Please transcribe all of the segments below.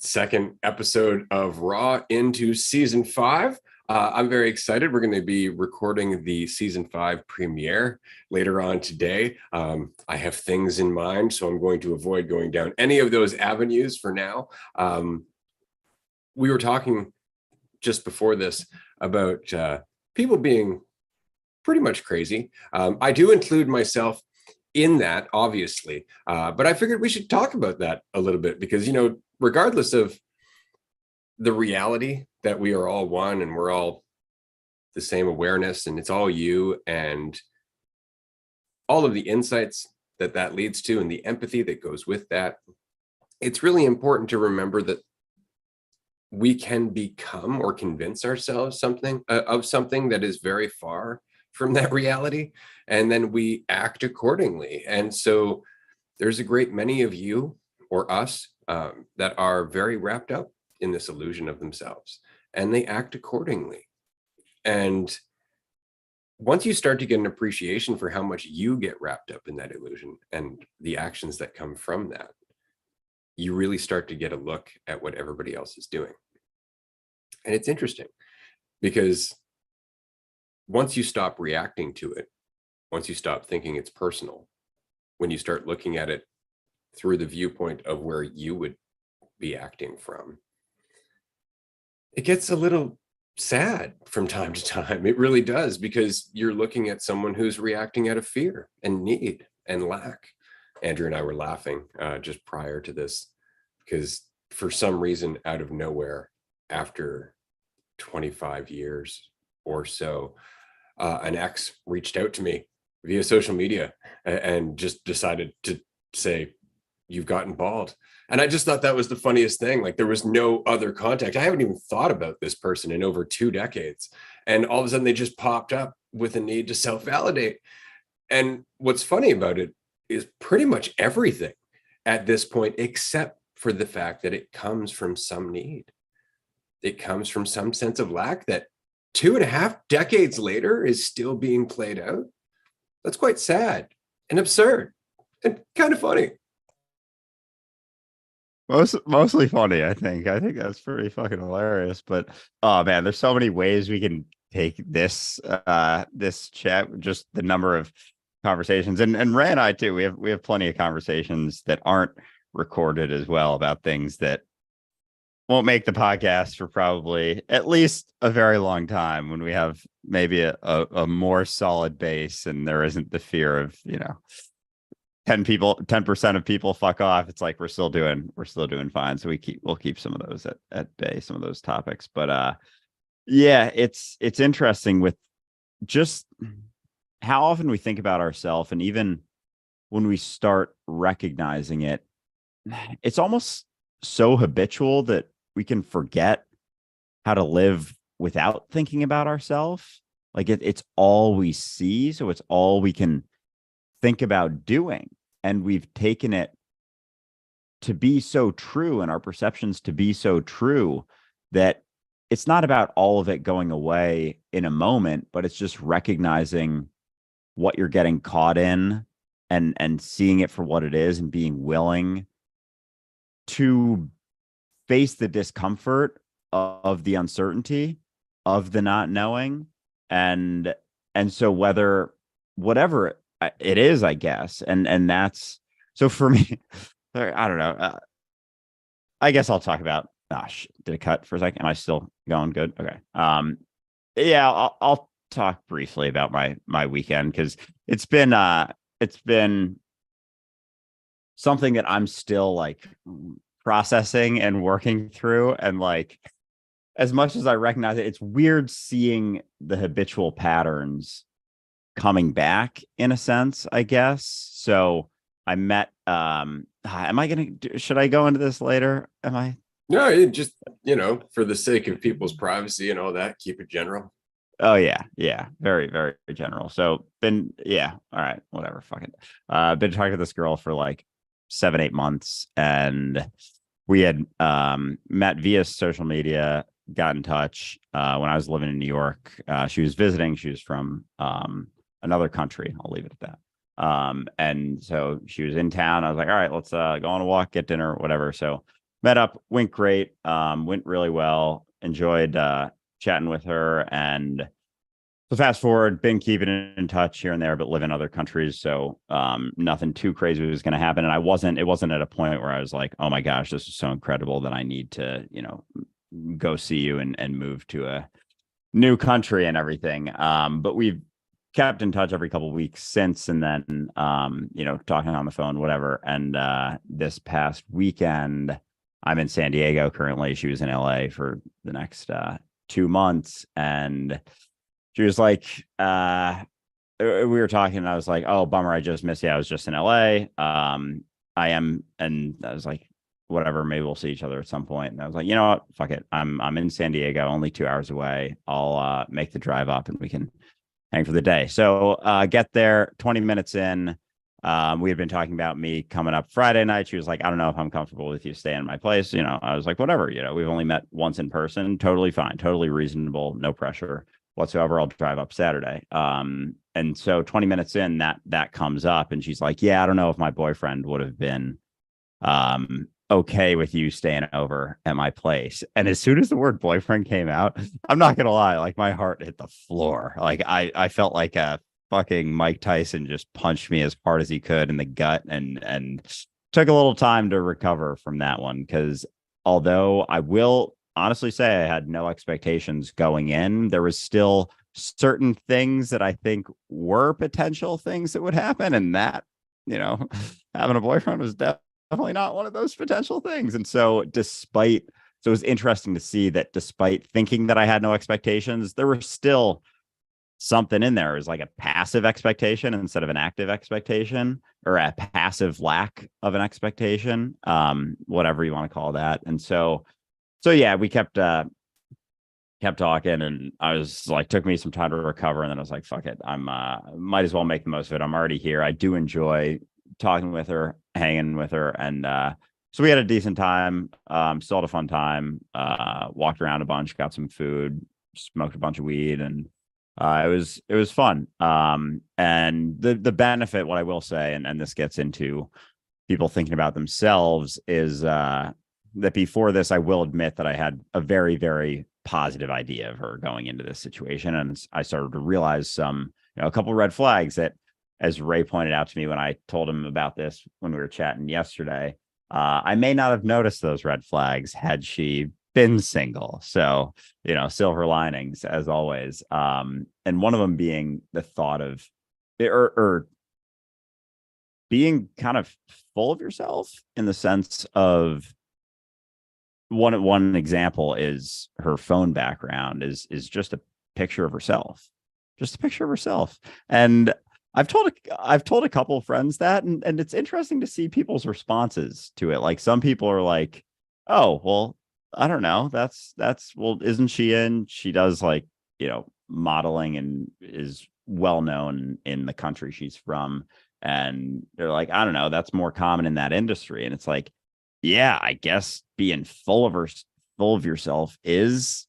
second episode of Raw into season 5. I'm very excited. We're going to be recording the season 5 premiere later on today. I have things in mind, so I'm going to avoid going down any of those avenues for now. We were talking just before this about people being pretty much crazy. I do include myself in that, obviously, but I figured we should talk about that a little bit because, regardless of the reality that we are all one and we're all the same awareness and it's all you, and all of the insights that leads to and the empathy that goes with that, it's really important to remember that we can become or convince ourselves of something that is very far from that reality, and then we act accordingly. And so there's a great many of you or us that are very wrapped up in this illusion of themselves, and they act accordingly. And once you start to get an appreciation for how much you get wrapped up in that illusion and the actions that come from that, you really start to get a look at what everybody else is doing. And it's interesting because once you stop reacting to it, once you stop thinking it's personal, when you start looking at it through the viewpoint of where you would be acting from, it gets a little sad from time to time. It really does, because you're looking at someone who's reacting out of fear and need and lack. Andrew and I were laughing just prior to this because for some reason, out of nowhere, after 25 years or so, an ex reached out to me via social media and just decided to say, "You've gotten bald." And I just thought that was the funniest thing. Like, there was no other contact. I haven't even thought about this person in over 2 decades. And all of a sudden they just popped up with a need to self-validate. And what's funny about it is pretty much everything at this point, except for the fact that it comes from some need. It comes from some sense of lack that 2.5 decades later is still being played out. That's quite sad and absurd and kind of funny. Mostly funny, I think. I think that's pretty fucking hilarious. But oh man, there's so many ways we can take this this chat, just the number of conversations. And Ray and I too, we have plenty of conversations that aren't recorded as well about things that won't make the podcast for probably at least a very long time, when we have maybe a more solid base and there isn't the fear of 10% of people fuck off. It's like we're still doing fine. So we'll keep some of those at bay, some of those topics. But yeah, it's interesting with just how often we think about ourselves, and even when we start recognizing it, it's almost so habitual that we can forget how to live without thinking about ourselves. Like it's all we see, so it's all we can think about doing. And we've taken it to be so true, and our perceptions to be so true, that it's not about all of it going away in a moment, but it's just recognizing what you're getting caught in and seeing it for what it is, and being willing to face the discomfort of the uncertainty, of the not knowing. And so whatever it is, I guess. And that's, so for me, I don't know. I guess I'll talk about, did it cut for a second? Am I still going good? Okay. Yeah, I'll talk briefly about my weekend, because it's been something that I'm still like processing and working through. And like, as much as I recognize it, it's weird seeing the habitual patterns coming back, in a sense, I guess. So I met, should I go into this later? No, it just, for the sake of people's privacy and all that, keep it general. Oh yeah. Very, very general. So all right, whatever. Fuck it. Been talking to this girl for like 7-8 months, and we had met via social media, got in touch when I was living in New York. She was visiting. She was from another country. I'll leave it at that. And so she was in town. I was like, all right, let's go on a walk, get dinner, whatever. So met up, went great, went really well, enjoyed chatting with her. And so fast forward, been keeping in touch here and there, but live in other countries. So nothing too crazy was going to happen. And it wasn't at a point where I was like, oh my gosh, this is so incredible that I need to, go see you and move to a new country and everything. But we've kept in touch every couple of weeks since, and then, talking on the phone, whatever. And this past weekend, I'm in San Diego currently. She was in LA for the next 2 months. And she was like, we were talking, and I was like, oh, bummer, I just missed you. I was just in LA. I am, and I was like, whatever, maybe we'll see each other at some point. And I was like, you know what, fuck it. I'm in San Diego, only 2 hours away. I'll make the drive up and we can hang for the day. So get there, 20 minutes in. We had been talking about me coming up Friday night. She was like, I don't know if I'm comfortable with you staying in my place. I was like, whatever, we've only met once in person. Totally fine. Totally reasonable. No pressure whatsoever. I'll drive up Saturday. And so 20 minutes in, that comes up, and she's like, yeah, I don't know if my boyfriend would have been okay with you staying over at my place. And as soon as the word boyfriend came out, I'm not gonna lie, like my heart hit the floor. Like I felt like a fucking Mike Tyson just punched me as hard as he could in the gut, and took a little time to recover from that one. Because although I will honestly say I had no expectations going in, there was still certain things that I think were potential things that would happen. And that, having a boyfriend was definitely not one of those potential things. And so it was interesting to see that despite thinking that I had no expectations, there were still something in there. It was like a passive expectation instead of an active expectation, or a passive lack of an expectation, whatever you want to call that. And so yeah, we kept talking, and I was like, took me some time to recover. And then I was like, fuck it. Might as well make the most of it. I'm already here. I do enjoy talking with her, hanging with her. And so we had a decent time, still had a fun time, walked around a bunch, got some food, smoked a bunch of weed, and it was fun. And the benefit, what I will say, and this gets into people thinking about themselves, is that before this, I will admit that I had a very, very positive idea of her going into this situation. And I started to realize a couple of red flags that, as Ray pointed out to me when I told him about this when we were chatting yesterday, I may not have noticed those red flags had she been single. So, silver linings as always. And one of them being the thought of, or being kind of full of yourself, in the sense of, one example is her phone background is just a picture of herself, And I've told a couple of friends that, and it's interesting to see people's responses to it. Like, some people are like, oh, well, I don't know. Well, isn't she does, like, modeling, and is well known in the country she's from. And they're like, I don't know, that's more common in that industry. And it's like, yeah, I guess being full of yourself is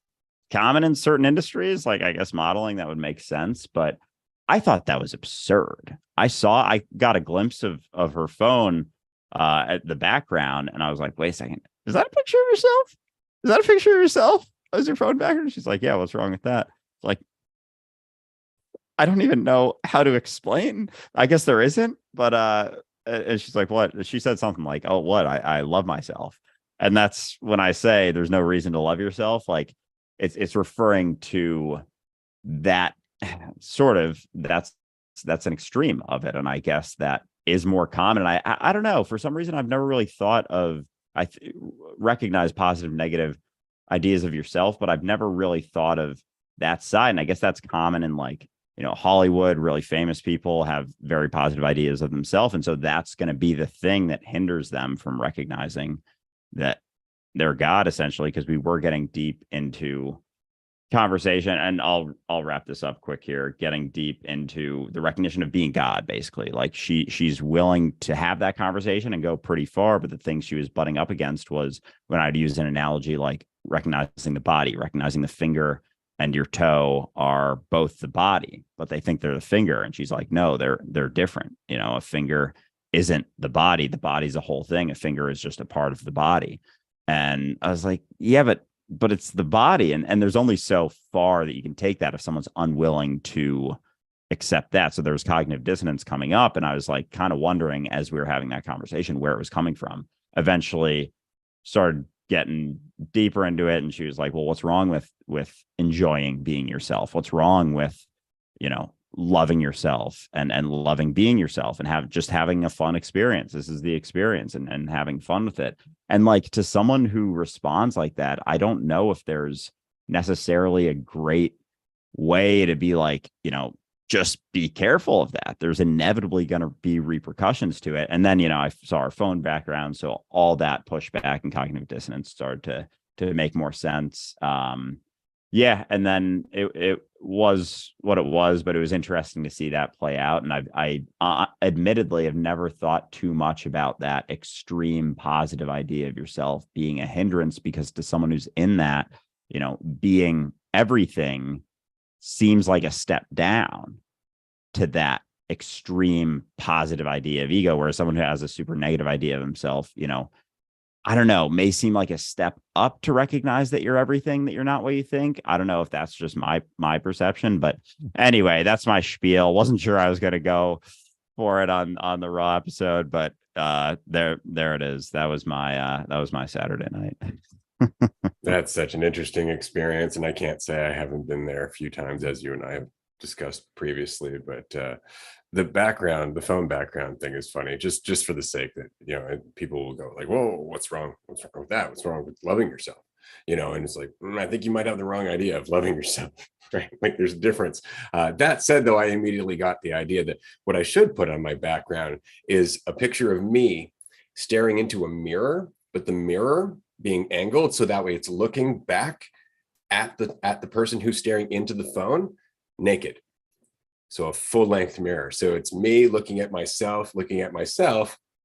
common in certain industries. Like, I guess modeling, that would make sense. But I thought that was absurd. I got a glimpse of her phone at the background, and I was like, wait a second, is that a picture of yourself? Is that a picture of yourself as your phone background? She's like, yeah, what's wrong with that? It's like, I don't even know how to explain. I guess there isn't, but and she's like, what? She said something like, oh, what? I love myself. And that's when I say there's no reason to love yourself. Like, it's referring to that sort of, that's an extreme of it. And I guess that is more common. And I don't know, for some reason, I've never really thought of, recognize positive, negative ideas of yourself, but I've never really thought of that side. And I guess that's common in, like, Hollywood. Really famous people have very positive ideas of themselves. And so that's going to be the thing that hinders them from recognizing that they're God, essentially, because we were getting deep into conversation, and I'll wrap this up quick here, getting deep into the recognition of being God, basically. Like, she's willing to have that conversation and go pretty far, but the thing she was butting up against was, when I'd use an analogy like recognizing the body, recognizing the finger and your toe are both the body, but they think they're the finger. And she's like, no, they're different. A finger isn't the body. The body's a whole thing. A finger is just a part of the body. And I was like, yeah, but it's the body. And there's only so far that you can take that if someone's unwilling to accept that. So there was cognitive dissonance coming up. And I was like kind of wondering as we were having that conversation where it was coming from. Eventually started getting deeper into it. And she was like, well, what's wrong with enjoying being yourself? What's wrong with, loving yourself and loving being yourself and having a fun experience? This is the experience, and having fun with it. And like, to someone who responds like that, I don't know if there's necessarily a great way to be like, just be careful of that. There's inevitably going to be repercussions to it. And then, I saw our phone background. So all that pushback and cognitive dissonance started to make more sense. Yeah. And then it was what it was, but it was interesting to see that play out. And I admittedly have never thought too much about that extreme positive idea of yourself being a hindrance, because to someone who's in that, being everything seems like a step down to that extreme positive idea of ego, whereas someone who has a super negative idea of himself, I don't know, may seem like a step up to recognize that you're everything, that you're not what you think. I don't know if that's just my perception, but anyway, that's my spiel. Wasn't sure I was going to go for it on the Raw episode, but there it is. That was my Saturday night. That's such an interesting experience, and I can't say I haven't been there a few times, as you and I have discussed previously. But the phone background thing is funny, just for the sake that people will go like, "Whoa, what's wrong? What's wrong with that? What's wrong with loving yourself?" And it's like, I think you might have the wrong idea of loving yourself. Right? Like, there's a difference. That said, though, I immediately got the idea that what I should put on my background is a picture of me staring into a mirror, but the mirror being angled so that way it's looking back at the person who's staring into the phone naked. So a full-length mirror. So it's me looking at myself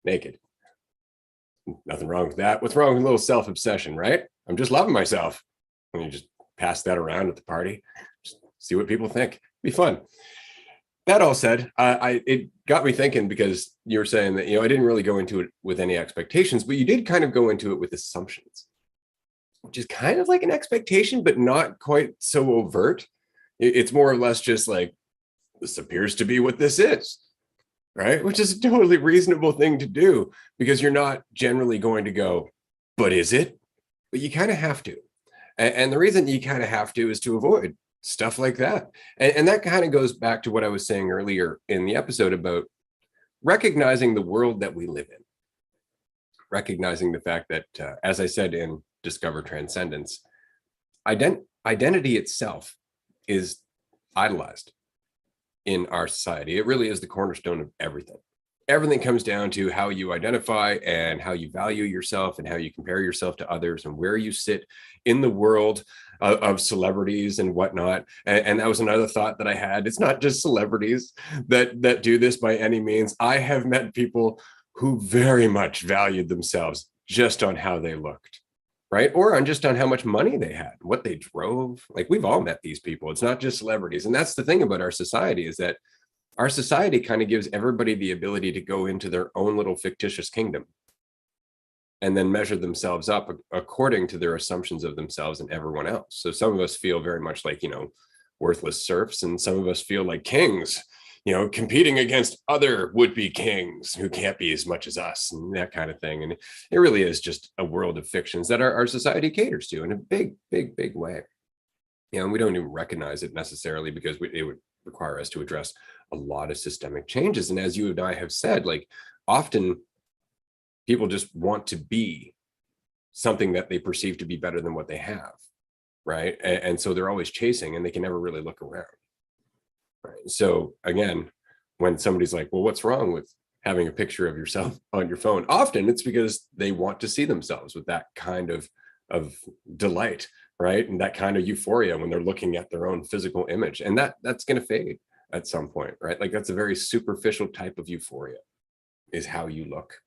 naked. Nothing wrong with that. What's wrong with a little self-obsession, right? I'm just loving myself. And you just pass that around at the party, just see what people think. Be fun. That all said, it got me thinking, because you were saying that, I didn't really go into it with any expectations, but you did kind of go into it with assumptions, which is kind of like an expectation, but not quite so overt. It's more or less just like, this appears to be what this is, right? Which is a totally reasonable thing to do, because you're not generally going to go, but is it? But you kind of have to. And the reason you kind of have to is to avoid stuff like that. And that kind of goes back to what I was saying earlier in the episode about recognizing the world that we live in, recognizing the fact that, as I said in Discover Transcendence, identity itself is idolized in our society. It really is the cornerstone of everything. Everything comes down to how you identify and how you value yourself and how you compare yourself to others and where you sit in the world of celebrities and whatnot. And that was another thought that I had. It's not just celebrities that do this by any means. I have met people who very much valued themselves just on how they looked, right? Or on how much money they had, what they drove. Like, we've all met these people. It's not just celebrities. And that's the thing about our society, is that our society kind of gives everybody the ability to go into their own little fictitious kingdom and then measure themselves up according to their assumptions of themselves and everyone else. So some of us feel very much like, worthless serfs, and some of us feel like kings, competing against other would-be kings who can't be as much as us, and that kind of thing. And it really is just a world of fictions that our society caters to in a big, big, big way. And we don't even recognize it necessarily, because it would require us to address a lot of systemic changes. And as you and I have said, like, often people just want to be something that they perceive to be better than what they have, right? And so they're always chasing, and they can never really look around. Right? So again, when somebody's like, well, what's wrong with having a picture of yourself on your phone? Often it's because they want to see themselves with that kind of delight, right? And that kind of euphoria when they're looking at their own physical image. And that's going to fade at some point, right? Like, that's a very superficial type of euphoria, is how you look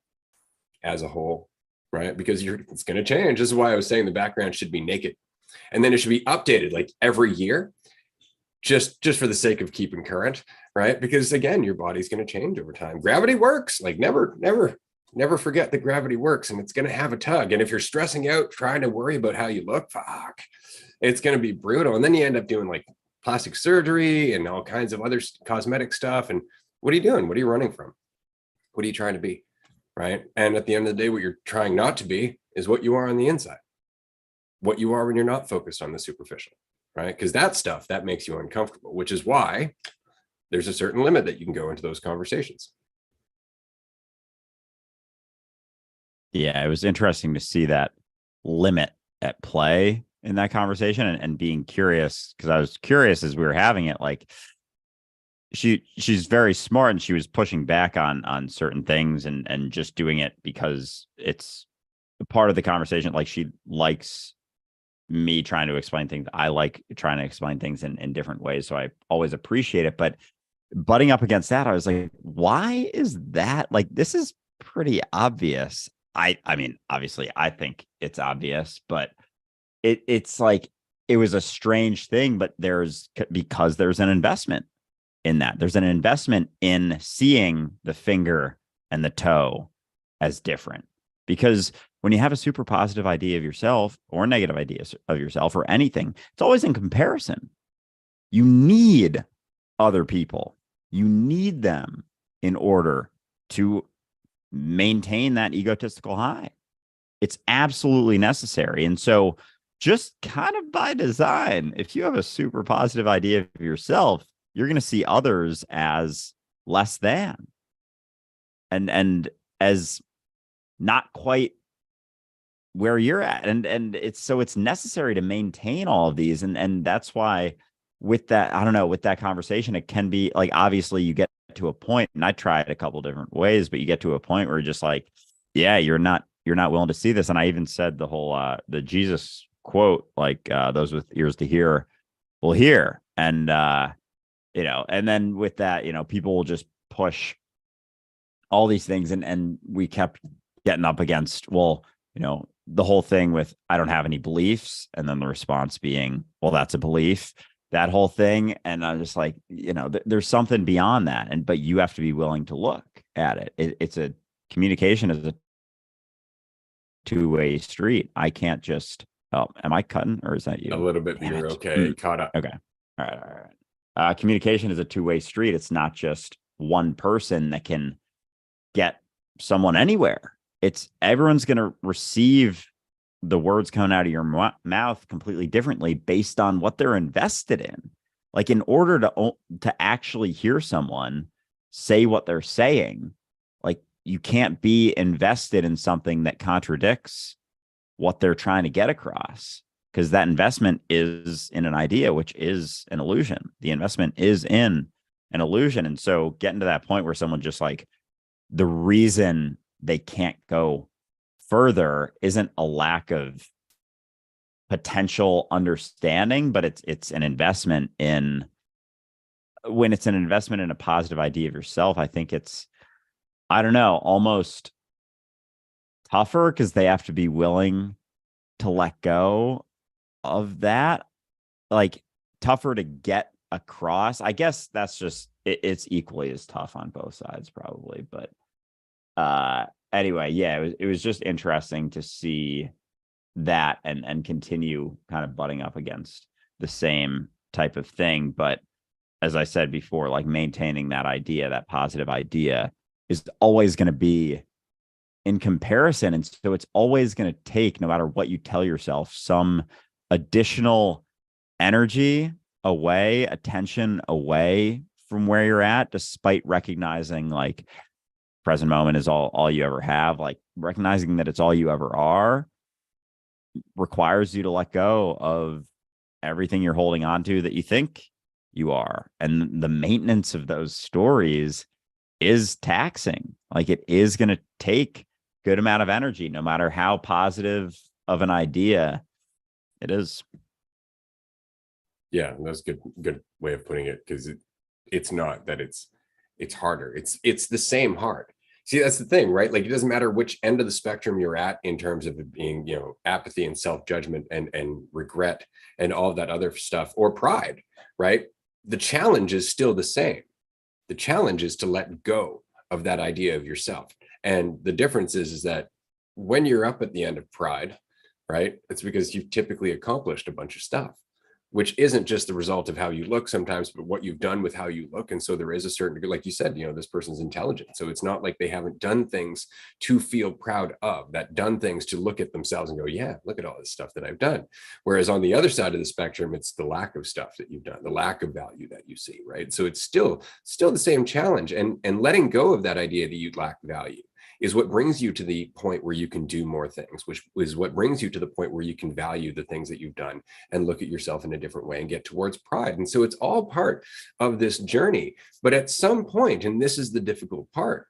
as a whole, right? Because it's going to change. This is why I was saying the background should be naked, and then it should be updated like every year, just for the sake of keeping current, right? Because again, your body's going to change over time. Gravity works. Like, never never forget that gravity works and it's going to have a tug. And if you're stressing out trying to worry about how you look, fuck, it's going to be brutal. And then you end up doing like plastic surgery and all kinds of other cosmetic stuff. And what are you doing? What are you running from? What are you trying to be? Right. And at the end of the day, what you're trying not to be is what you are on the inside, what you are when you're not focused on the superficial. Right. Because that stuff that makes you uncomfortable, which is why there's a certain limit that you can go into those conversations. Yeah, it was interesting to see that limit at play in that conversation, and being curious, because I was curious as we were having it. Like, she's very smart, and she was pushing back on certain things, and just doing it because it's a part of the conversation. Like, she likes me trying to explain things. I like trying to explain things in different ways. So I always appreciate it. But butting up against that, I was like, why is that? Like, this is pretty obvious. I mean, obviously, I think it's obvious, but it's like, it was a strange thing. But because there's an investment in that. There's an investment in seeing the finger and the toe as different. Because when you have a super positive idea of yourself, or negative ideas of yourself, or anything, it's always in comparison. You need other people. You need them in order to maintain that egotistical high. It's absolutely necessary. And so, just kind of by design, if you have a super positive idea of yourself, you're going to see others as less than, and as not quite where you're at. And it's necessary to maintain all of these. And that's why, with that, I don't know, with that conversation, it can be like, obviously you get to a point, and I tried a couple different ways, but you get to a point where you're just like, yeah, you're not willing to see this. And I even said the whole the Jesus quote, like, those with ears to hear will hear. And and then with that, people will just push all these things, and we kept getting up against, well, the whole thing with, I don't have any beliefs, and then the response being, well, that's a belief, that whole thing. And I'm just like, there's something beyond that. But you have to be willing to look at it. It's a communication is a two-way street. I can't just, oh, am I cutting, or is that you? A little bit, but you're okay. Caught up. Okay. All right. Communication is a two-way street. It's not just one person that can get someone anywhere. It's everyone's going to receive the words coming out of your mouth completely differently based on what they're invested in. Like, in order to actually hear someone say what they're saying, like, you can't be invested in something that contradicts what they're trying to get across, because that investment is in an idea, which is an illusion. The investment is in an illusion. And so, getting to that point where someone just like, the reason they can't go further isn't a lack of potential understanding, but it's an investment in, when it's an investment in a positive idea of yourself, I think it's, I don't know, almost tougher, because they have to be willing to let go of that. Like, tougher to get across. I guess that's just, it's equally as tough on both sides, probably. But anyway, yeah, it was just interesting to see that, and continue kind of butting up against the same type of thing. But as I said before, like, maintaining that idea, that positive idea, is always going to be in comparison. And so it's always going to take, no matter what you tell yourself, some additional energy away, attention away from where you're at, despite recognizing, like, present moment is all you ever have. Like, recognizing that it's all you ever are requires you to let go of everything you're holding on to that you think you are. And the maintenance of those stories is taxing. Like, it is going to take good amount of energy, no matter how positive of an idea it is. Yeah, that's good way of putting it, because it's not that it's harder. It's the same hard. See, that's the thing, right? Like, it doesn't matter which end of the spectrum you're at in terms of it being, apathy and self-judgment and regret and all of that other stuff, or pride, right? The challenge is still the same. The challenge is to let go of that idea of yourself. And the difference is that when you're up at the end of pride, right, it's because you've typically accomplished a bunch of stuff, which isn't just the result of how you look sometimes, but what you've done with how you look. And so there is a certain degree, like you said, this person's intelligent. So it's not like they haven't done things to feel proud of, that done things to look at themselves and go, yeah, look at all this stuff that I've done. Whereas on the other side of the spectrum, it's the lack of stuff that you've done, the lack of value that you see, right? So it's still the same challenge. And letting go of that idea that you lack value is what brings you to the point where you can do more things, which is what brings you to the point where you can value the things that you've done and look at yourself in a different way and get towards pride. And so it's all part of this journey. But at some point, and this is the difficult part,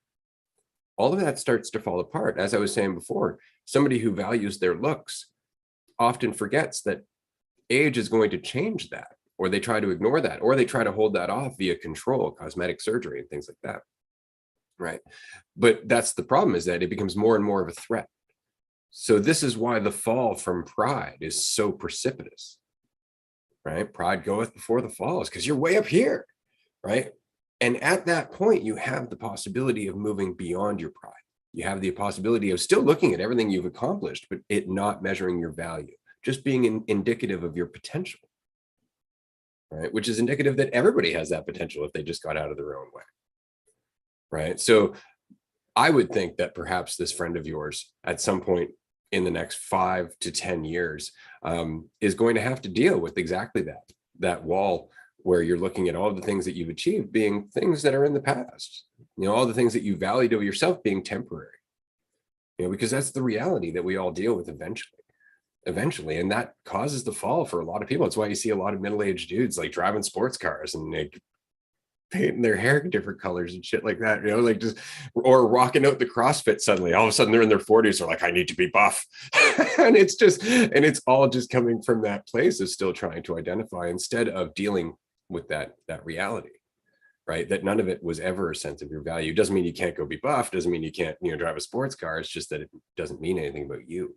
all of that starts to fall apart. As I was saying before, somebody who values their looks often forgets that age is going to change that, or they try to ignore that, or they try to hold that off via control, cosmetic surgery, and things like that. Right. But that's the problem, is that it becomes more and more of a threat. So this is why the fall from pride is so precipitous, right? Pride goeth before the fall, is because you're way up here, right? And at that point, you have the possibility of moving beyond your pride. You have the possibility of still looking at everything you've accomplished, but it not measuring your value, just being indicative of your potential, right? Which is indicative that everybody has that potential if they just got out of their own way. Right. So I would think that perhaps this friend of yours at some point in the next 5 to 10 years is going to have to deal with exactly that wall where you're looking at all the things that you've achieved being things that are in the past, all the things that you valued of yourself being temporary, because that's the reality that we all deal with eventually. And that causes the fall for a lot of people. That's why you see a lot of middle-aged dudes like driving sports cars and they painting their hair different colors and shit like that, like just, or rocking out the CrossFit suddenly. All of a sudden they're in their 40s, they're like, I need to be buff. and it's all just coming from that place of still trying to identify instead of dealing with that reality, right? That none of it was ever a sense of your value. Doesn't mean you can't go be buff, doesn't mean you can't, drive a sports car. It's just that it doesn't mean anything about you.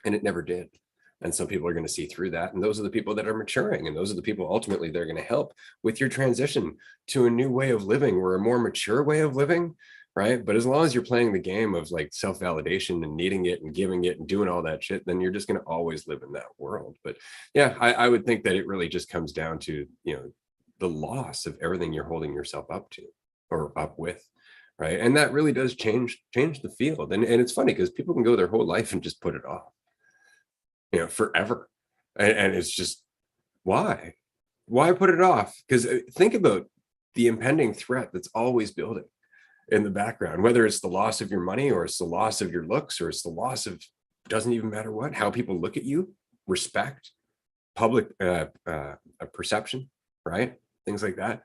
And it never did. And some people are going to see through that. And those are the people that are maturing. And those are the people ultimately they're going to help with your transition to a new way of living, or a more mature way of living, right? But as long as you're playing the game of like self-validation and needing it and giving it and doing all that shit, then you're just going to always live in that world. But yeah, I would think that it really just comes down to, the loss of everything you're holding yourself up to or up with. Right. And that really does change the field. And it's funny because people can go their whole life and just put it off, forever. And it's just, why put it off? Because think about the impending threat that's always building in the background, whether it's the loss of your money or it's the loss of your looks or it's the loss of, doesn't even matter what, how people look at you, respect, public perception, right? Things like that.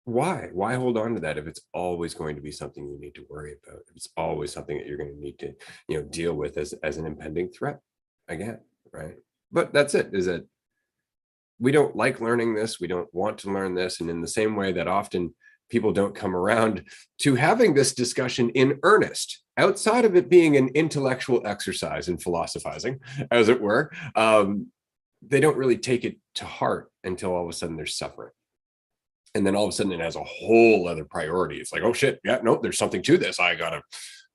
Why hold on to that if it's always going to be something you need to worry about? If it's always something that you're going to need to, deal with as an impending threat again, right? But that's it, is that we don't like learning this. We don't want to learn this. And in the same way that often people don't come around to having this discussion in earnest, outside of it being an intellectual exercise in philosophizing, as it were, they don't really take it to heart until all of a sudden there's suffering. And then all of a sudden it has a whole other priority. It's like, oh shit, yeah, no, there's something to this. I gotta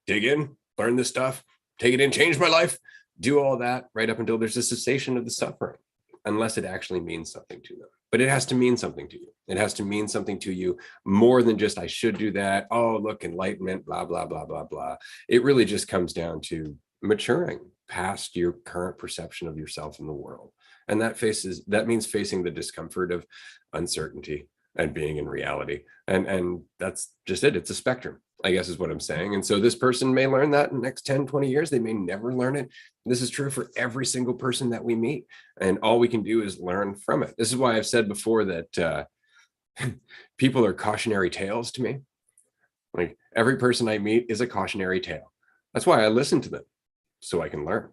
dig in, learn this stuff, take it in, change my life, do all that right up until there's a cessation of the suffering, unless it actually means something to them. But it has to mean something to you. It has to mean something to you more than just, I should do that. Oh, look, enlightenment, blah, blah, blah, blah, blah. It really just comes down to maturing past your current perception of yourself in the world. And that means facing the discomfort of uncertainty and being in reality. And that's just it. It's a spectrum, I guess is what I'm saying. And so this person may learn that in the next 10, 20 years. They may never learn it. This is true for every single person that we meet. And all we can do is learn from it. This is why I've said before that people are cautionary tales to me. Like every person I meet is a cautionary tale. That's why I listen to them, so I can learn.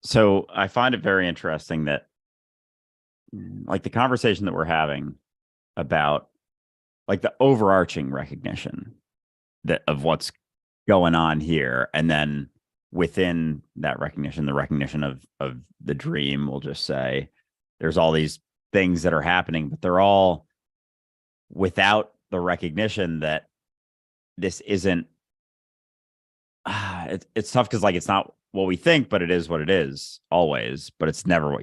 So I find it very interesting that like the conversation that we're having about like the overarching recognition that of what's going on here, and then within that recognition, the recognition of the dream, we'll just say there's all these things that are happening, but they're all without the recognition that this isn't, it's tough because like it's not what we think, but it is what it is always, but it's never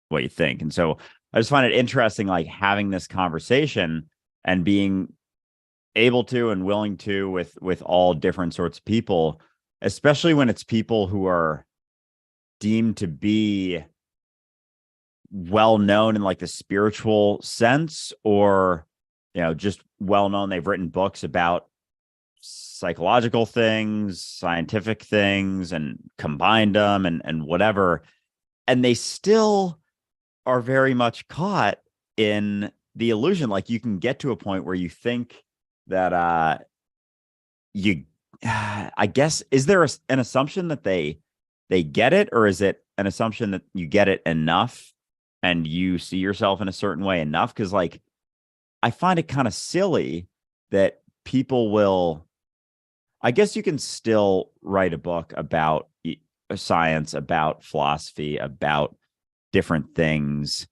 what you think. And so I just find it interesting, like having this conversation and being able to and willing to with all different sorts of people, especially when it's people who are deemed to be well known in like the spiritual sense, or just well known. They've written books about psychological things, scientific things, and combined them and whatever, and they still are very much caught in the illusion. Like you can get to a point where you think that you I guess, is there an assumption that they get it, or is it an assumption that you get it enough and you see yourself in a certain way enough? Because like I find it kind of silly that people will, I guess you can still write a book about science, about philosophy, about different things,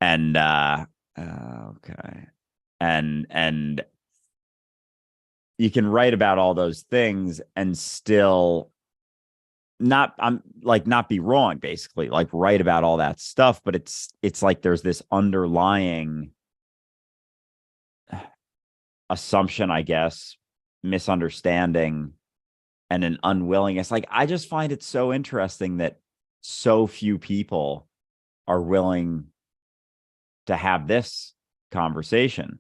and okay, and you can write about all those things and still not be wrong, basically, like write about all that stuff, but it's like there's this underlying assumption, I guess, misunderstanding, and an unwillingness. Like I just find it so interesting that so few people are willing to have this conversation.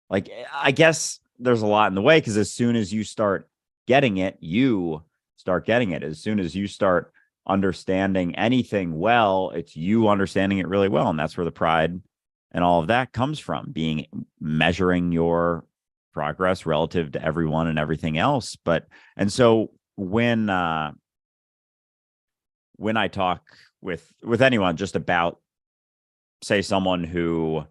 Like I guess there's a lot in the way, because as soon as you start getting it, you start getting it. As soon as you start understanding anything well, it's you understanding it really well. And that's where the pride and all of that comes from, being measuring your progress relative to everyone and everything else. And so when I talk with anyone just about, say, someone who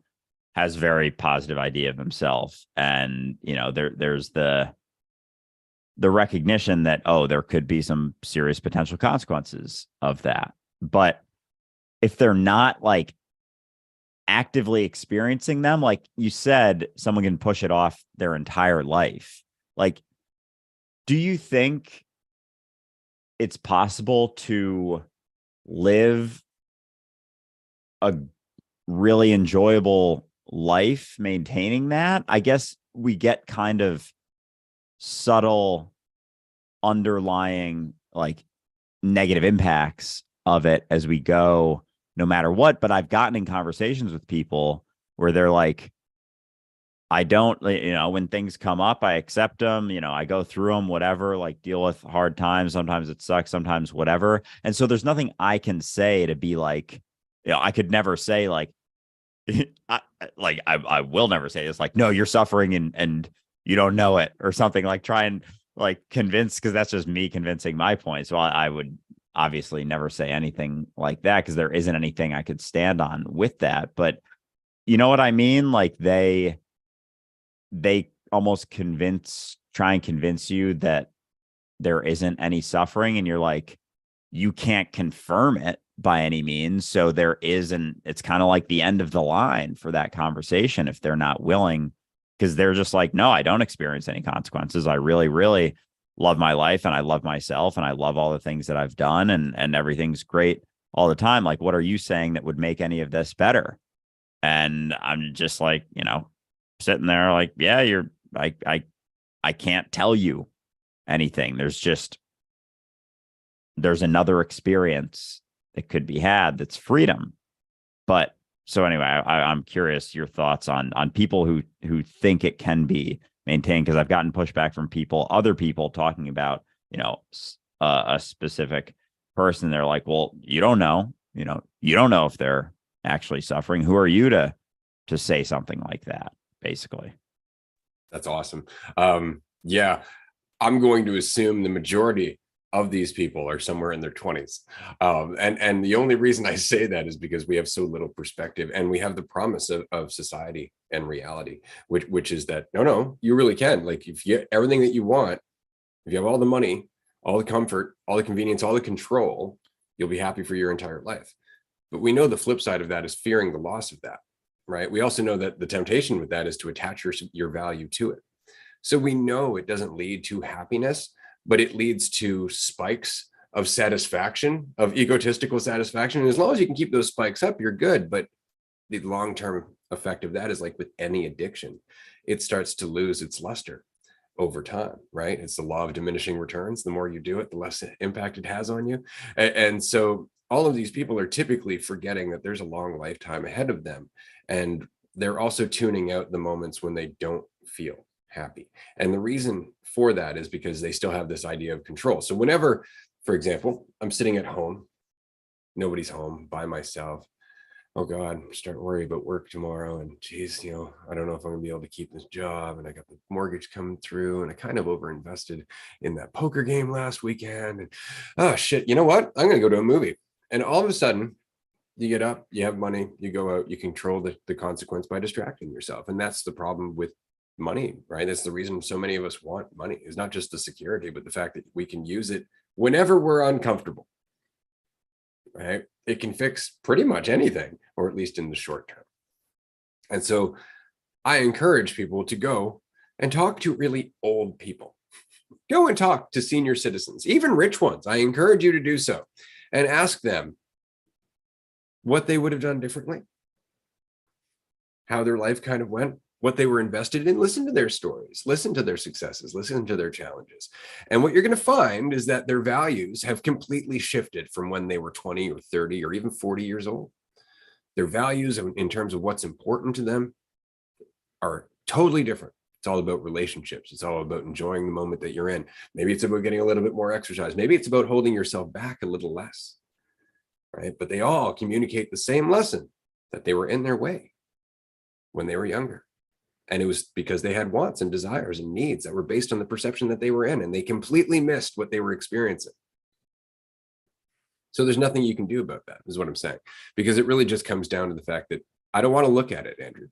has very positive idea of himself, and there's the recognition that, oh, there could be some serious potential consequences of that, but if they're not like actively experiencing them, like you said, someone can push it off their entire life. Like, do you think it's possible to live a really enjoyable life maintaining that? I guess we get kind of subtle underlying like negative impacts of it as we go, no matter what. But I've gotten in conversations with people where they're like, I don't, when things come up, I accept them, I go through them, whatever, like deal with hard times. Sometimes it sucks, sometimes whatever. And so there's nothing I can say to be like, I could never say like, I will never say it's like, no, you're suffering and you don't know it, or something, like try and like convince, because that's just me convincing my point. So I would obviously never say anything like that, because there isn't anything I could stand on with that. But you know what I mean? Like they almost try and convince you that there isn't any suffering, and you're like, you can't confirm it by any means. So there isn't, it's kind of like the end of the line for that conversation if they're not willing, because they're just like, no, I don't experience any consequences. I really, really love my life, and I love myself, and I love all the things that I've done, and everything's great all the time. Like, what are you saying that would make any of this better? And I'm just like, sitting there like, yeah, I can't tell you anything. There's another experience that could be had that's freedom. But so anyway, I'm curious your thoughts on people who think it can be maintained, because I've gotten pushback from other people talking about, a specific person. They're like, well, you don't know if they're actually suffering. Who are you to say something like that, basically? That's awesome. Yeah, I'm going to assume the majority of these people are somewhere in their 20s. And the only reason I say that is because we have so little perspective, and we have the promise of society and reality, which is that, no, you really can. Like, if you get everything that you want, if you have all the money, all the comfort, all the convenience, all the control, you'll be happy for your entire life. But we know the flip side of that is fearing the loss of that. right? We also know that the temptation with that is to attach your value to it. So we know it doesn't lead to happiness, but it leads to spikes of satisfaction, of egotistical satisfaction. And as long as you can keep those spikes up, you're good. But the long-term effect of that is like with any addiction, it starts to lose its luster over time, right? It's the law of diminishing returns. The more you do it, the less impact it has on you. And so all of these people are typically forgetting that there's a long lifetime ahead of them. And they're also tuning out the moments when they don't feel happy. And the reason for that is because they still have this idea of control. So whenever, for example, I'm sitting at home, nobody's home, by myself, oh God, I'm starting to worry about work tomorrow. And geez, I don't know if I'm gonna be able to keep this job. And I got the mortgage coming through, and I kind of overinvested in that poker game last weekend. And oh shit, you know what? I'm gonna go to a movie. And all of a sudden, you get up, you have money, you go out, you control the consequence by distracting yourself. And that's the problem with money, right? That's the reason so many of us want money, is not just the security, but the fact that we can use it whenever we're uncomfortable, right? It can fix pretty much anything, or at least in the short term. And so I encourage people to go and talk to really old people. Go and talk to senior citizens, even rich ones. I encourage you to do so, and ask them what they would have done differently, how their life kind of went, what they were invested in. Listen to their stories, listen to their successes, listen to their challenges. And what you're going to find is that their values have completely shifted from when they were 20 or 30 or even 40 years old. Their values in terms of what's important to them are totally different. It's all about relationships. It's all about enjoying the moment that you're in. Maybe it's about getting a little bit more exercise. Maybe it's about holding yourself back a little less, right? But they all communicate the same lesson, that they were in their way when they were younger. And it was because they had wants and desires and needs that were based on the perception that they were in, and they completely missed what they were experiencing. So there's nothing you can do about that, is what I'm saying, because it really just comes down to the fact that I don't want to look at it, Andrew.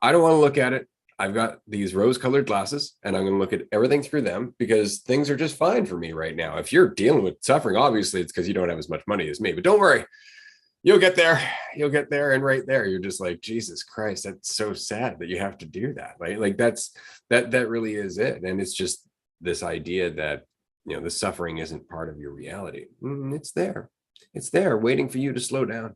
I don't want to look at it. I've got these rose-colored glasses, and I'm going to look at everything through them, because things are just fine for me right now. If you're dealing with suffering, obviously it's because you don't have as much money as me, but don't worry. You'll get there. You'll get there. And right there, you're just like, Jesus Christ, that's so sad that you have to do that. Right? Like that really is it. And it's just this idea that, the suffering isn't part of your reality. It's there. It's there waiting for you to slow down.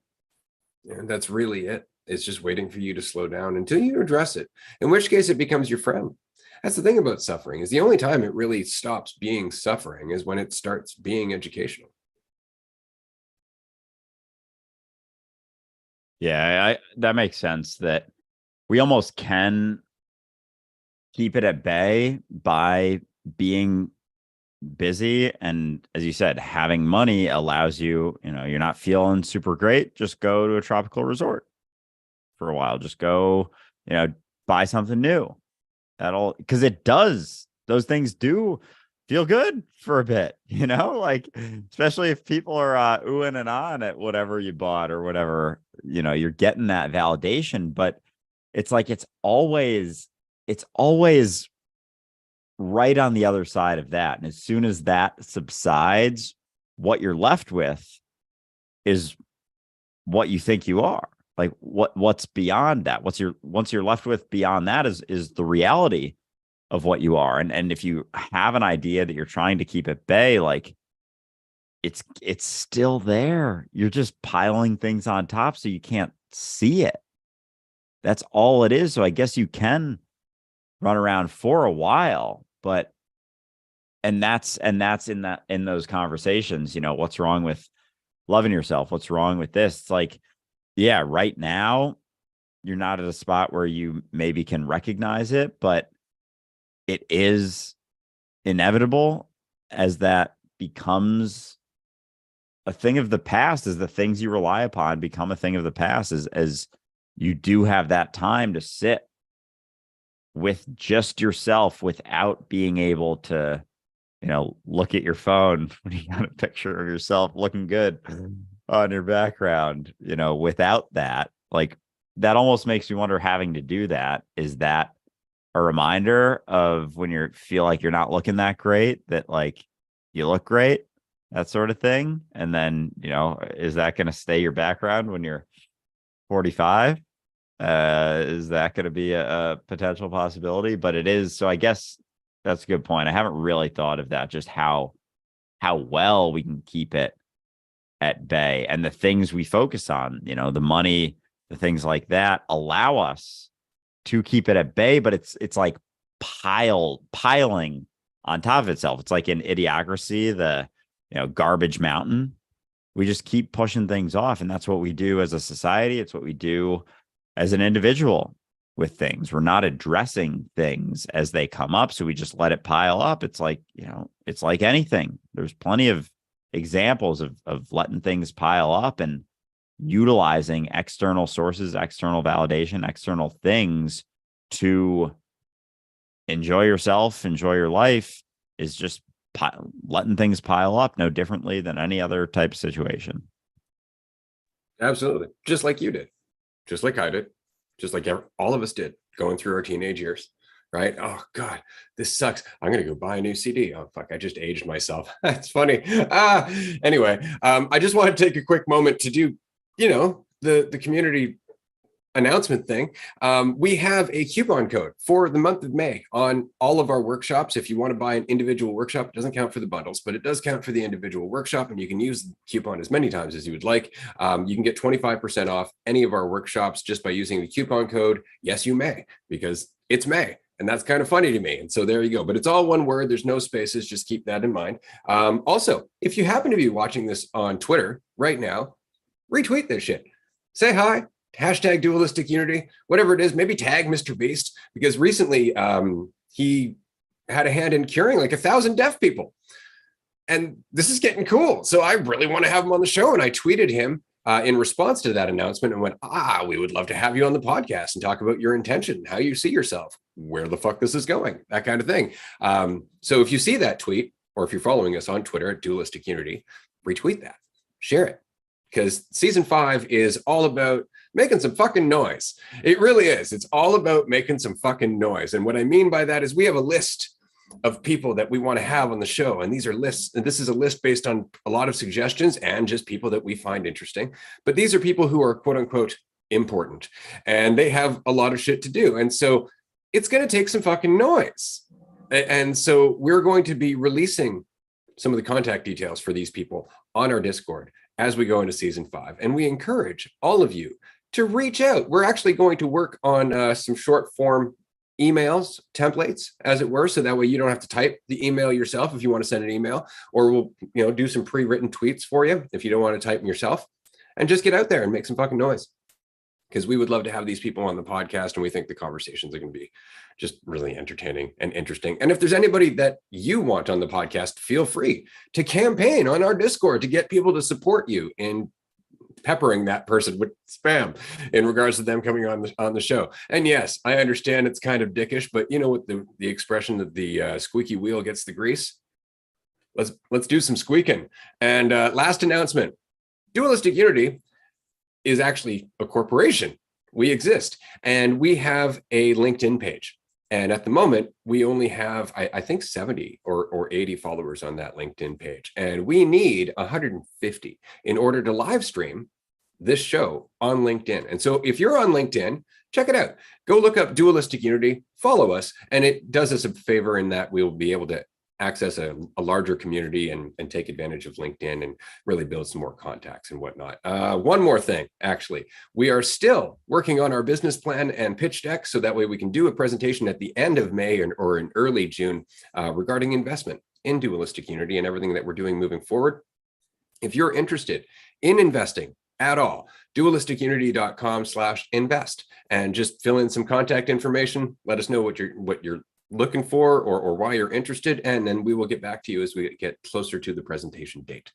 And that's really it. It's just waiting for you to slow down until you address it, in which case it becomes your friend. That's the thing about suffering, is the only time it really stops being suffering is when it starts being educational. Yeah, that makes sense, that we almost can keep it at bay by being busy. And as you said, having money allows you, you're not feeling super great, just go to a tropical resort for a while. Just go, buy something new. Because those things do feel good for a bit, like, especially if people are oohing and on at whatever you bought or whatever, you're getting that validation. But it's like it's always right on the other side of that. And as soon as that subsides, what you're left with is what you think you are. Like what's beyond that? Once you're left with beyond that is the reality of what you are. And if you have an idea that you're trying to keep at bay, like it's still there. You're just piling things on top so you can't see it. That's all it is. So I guess you can run around for a while, but that's in those conversations, what's wrong with loving yourself? What's wrong with this? It's like, yeah, right now you're not at a spot where you maybe can recognize it, but it is inevitable as that becomes a thing of the past, as the things you rely upon become a thing of the past, as you do have that time to sit with just yourself without being able to, look at your phone when you got a picture of yourself looking good on your background, without that. Like, that almost makes me wonder, having to do that, is that a reminder of when you feel like you're not looking that great, that like you look great, that sort of thing? And then, is that going to stay your background when you're 45? Is that going to be a potential possibility? But it is. So I guess that's a good point. I haven't really thought of that, just how well we can keep it at bay, and the things we focus on, the money, the things like that allow us to keep it at bay, but it's like piling on top of itself. It's like in Idiocracy, the garbage mountain. We just keep pushing things off, and that's what we do as a society. It's what we do as an individual with things. We're not addressing things as they come up, so we just let it pile up. It's like, it's like anything. There's plenty of examples of letting things pile up and utilizing external sources, external validation, external things to enjoy yourself, enjoy your life, is just letting things pile up, no differently than any other type of situation. Absolutely. Just like you did, just like I did, just like all of us did going through our teenage years, right? Oh God, this sucks. I'm going to go buy a new CD. Oh fuck, I just aged myself. That's funny. Anyway, I just want to take a quick moment to do, the community announcement thing. We have a coupon code for the month of May on all of our workshops. If you want to buy an individual workshop, it doesn't count for the bundles, but it does count for the individual workshop, and you can use the coupon as many times as you would like. You can get 25% off any of our workshops just by using the coupon code. Yes, you may, because it's May. And that's kind of funny to me. And so there you go. But it's all one word. There's no spaces. Just keep that in mind. Also, if you happen to be watching this on Twitter right now, retweet this shit. Say hi. Hashtag Dualistic Unity, whatever it is, maybe tag Mr. Beast, because recently he had a hand in curing like 1,000 deaf people. And this is getting cool. So I really want to have him on the show. And I tweeted him in response to that announcement and went, we would love to have you on the podcast and talk about your intention, how you see yourself, where the fuck this is going, that kind of thing. So if you see that tweet, or if you're following us on Twitter at Dualistic Unity, retweet that, share it. Because season 5 is all about making some fucking noise. It really is. It's all about making some fucking noise. And what I mean by that is we have a list of people that we want to have on the show. And these are lists. And this is a list based on a lot of suggestions and just people that we find interesting. But these are people who are quote unquote important. And they have a lot of shit to do. And so it's going to take some fucking noise. And so we're going to be releasing some of the contact details for these people on our Discord as we go into season 5. And we encourage all of you to reach out. We're actually going to work on some short form emails, templates, as it were, so that way you don't have to type the email yourself if you want to send an email, or we'll do some pre-written tweets for you if you don't want to type them yourself, and just get out there and make some fucking noise. Because we would love to have these people on the podcast, and we think the conversations are going to be just really entertaining and interesting. And if there's anybody that you want on the podcast, feel free to campaign on our Discord to get people to support you in peppering that person with spam in regards to them coming on the show. And yes, I understand it's kind of dickish, but you know what the expression that the squeaky wheel gets the grease? Let's do some squeaking. And last announcement, Dualistic Unity is actually a corporation. We exist, and we have a LinkedIn page. And at the moment, we only have, I think, 70 or 80 followers on that LinkedIn page. And we need 150 in order to live stream this show on LinkedIn. And so if you're on LinkedIn, check it out. Go look up Dualistic Unity, follow us, and it does us a favor in that we'll be able to access a larger community and take advantage of LinkedIn and really build some more contacts and whatnot. One more thing, actually, we are still working on our business plan and pitch deck, so that way we can do a presentation at the end of May or in early June regarding investment in Dualistic Unity and everything that we're doing moving forward. If you're interested in investing at all, dualisticunity.com/invest, and just fill in some contact information. Let us know what you're looking for or why you're interested, and then we will get back to you as we get closer to the presentation date.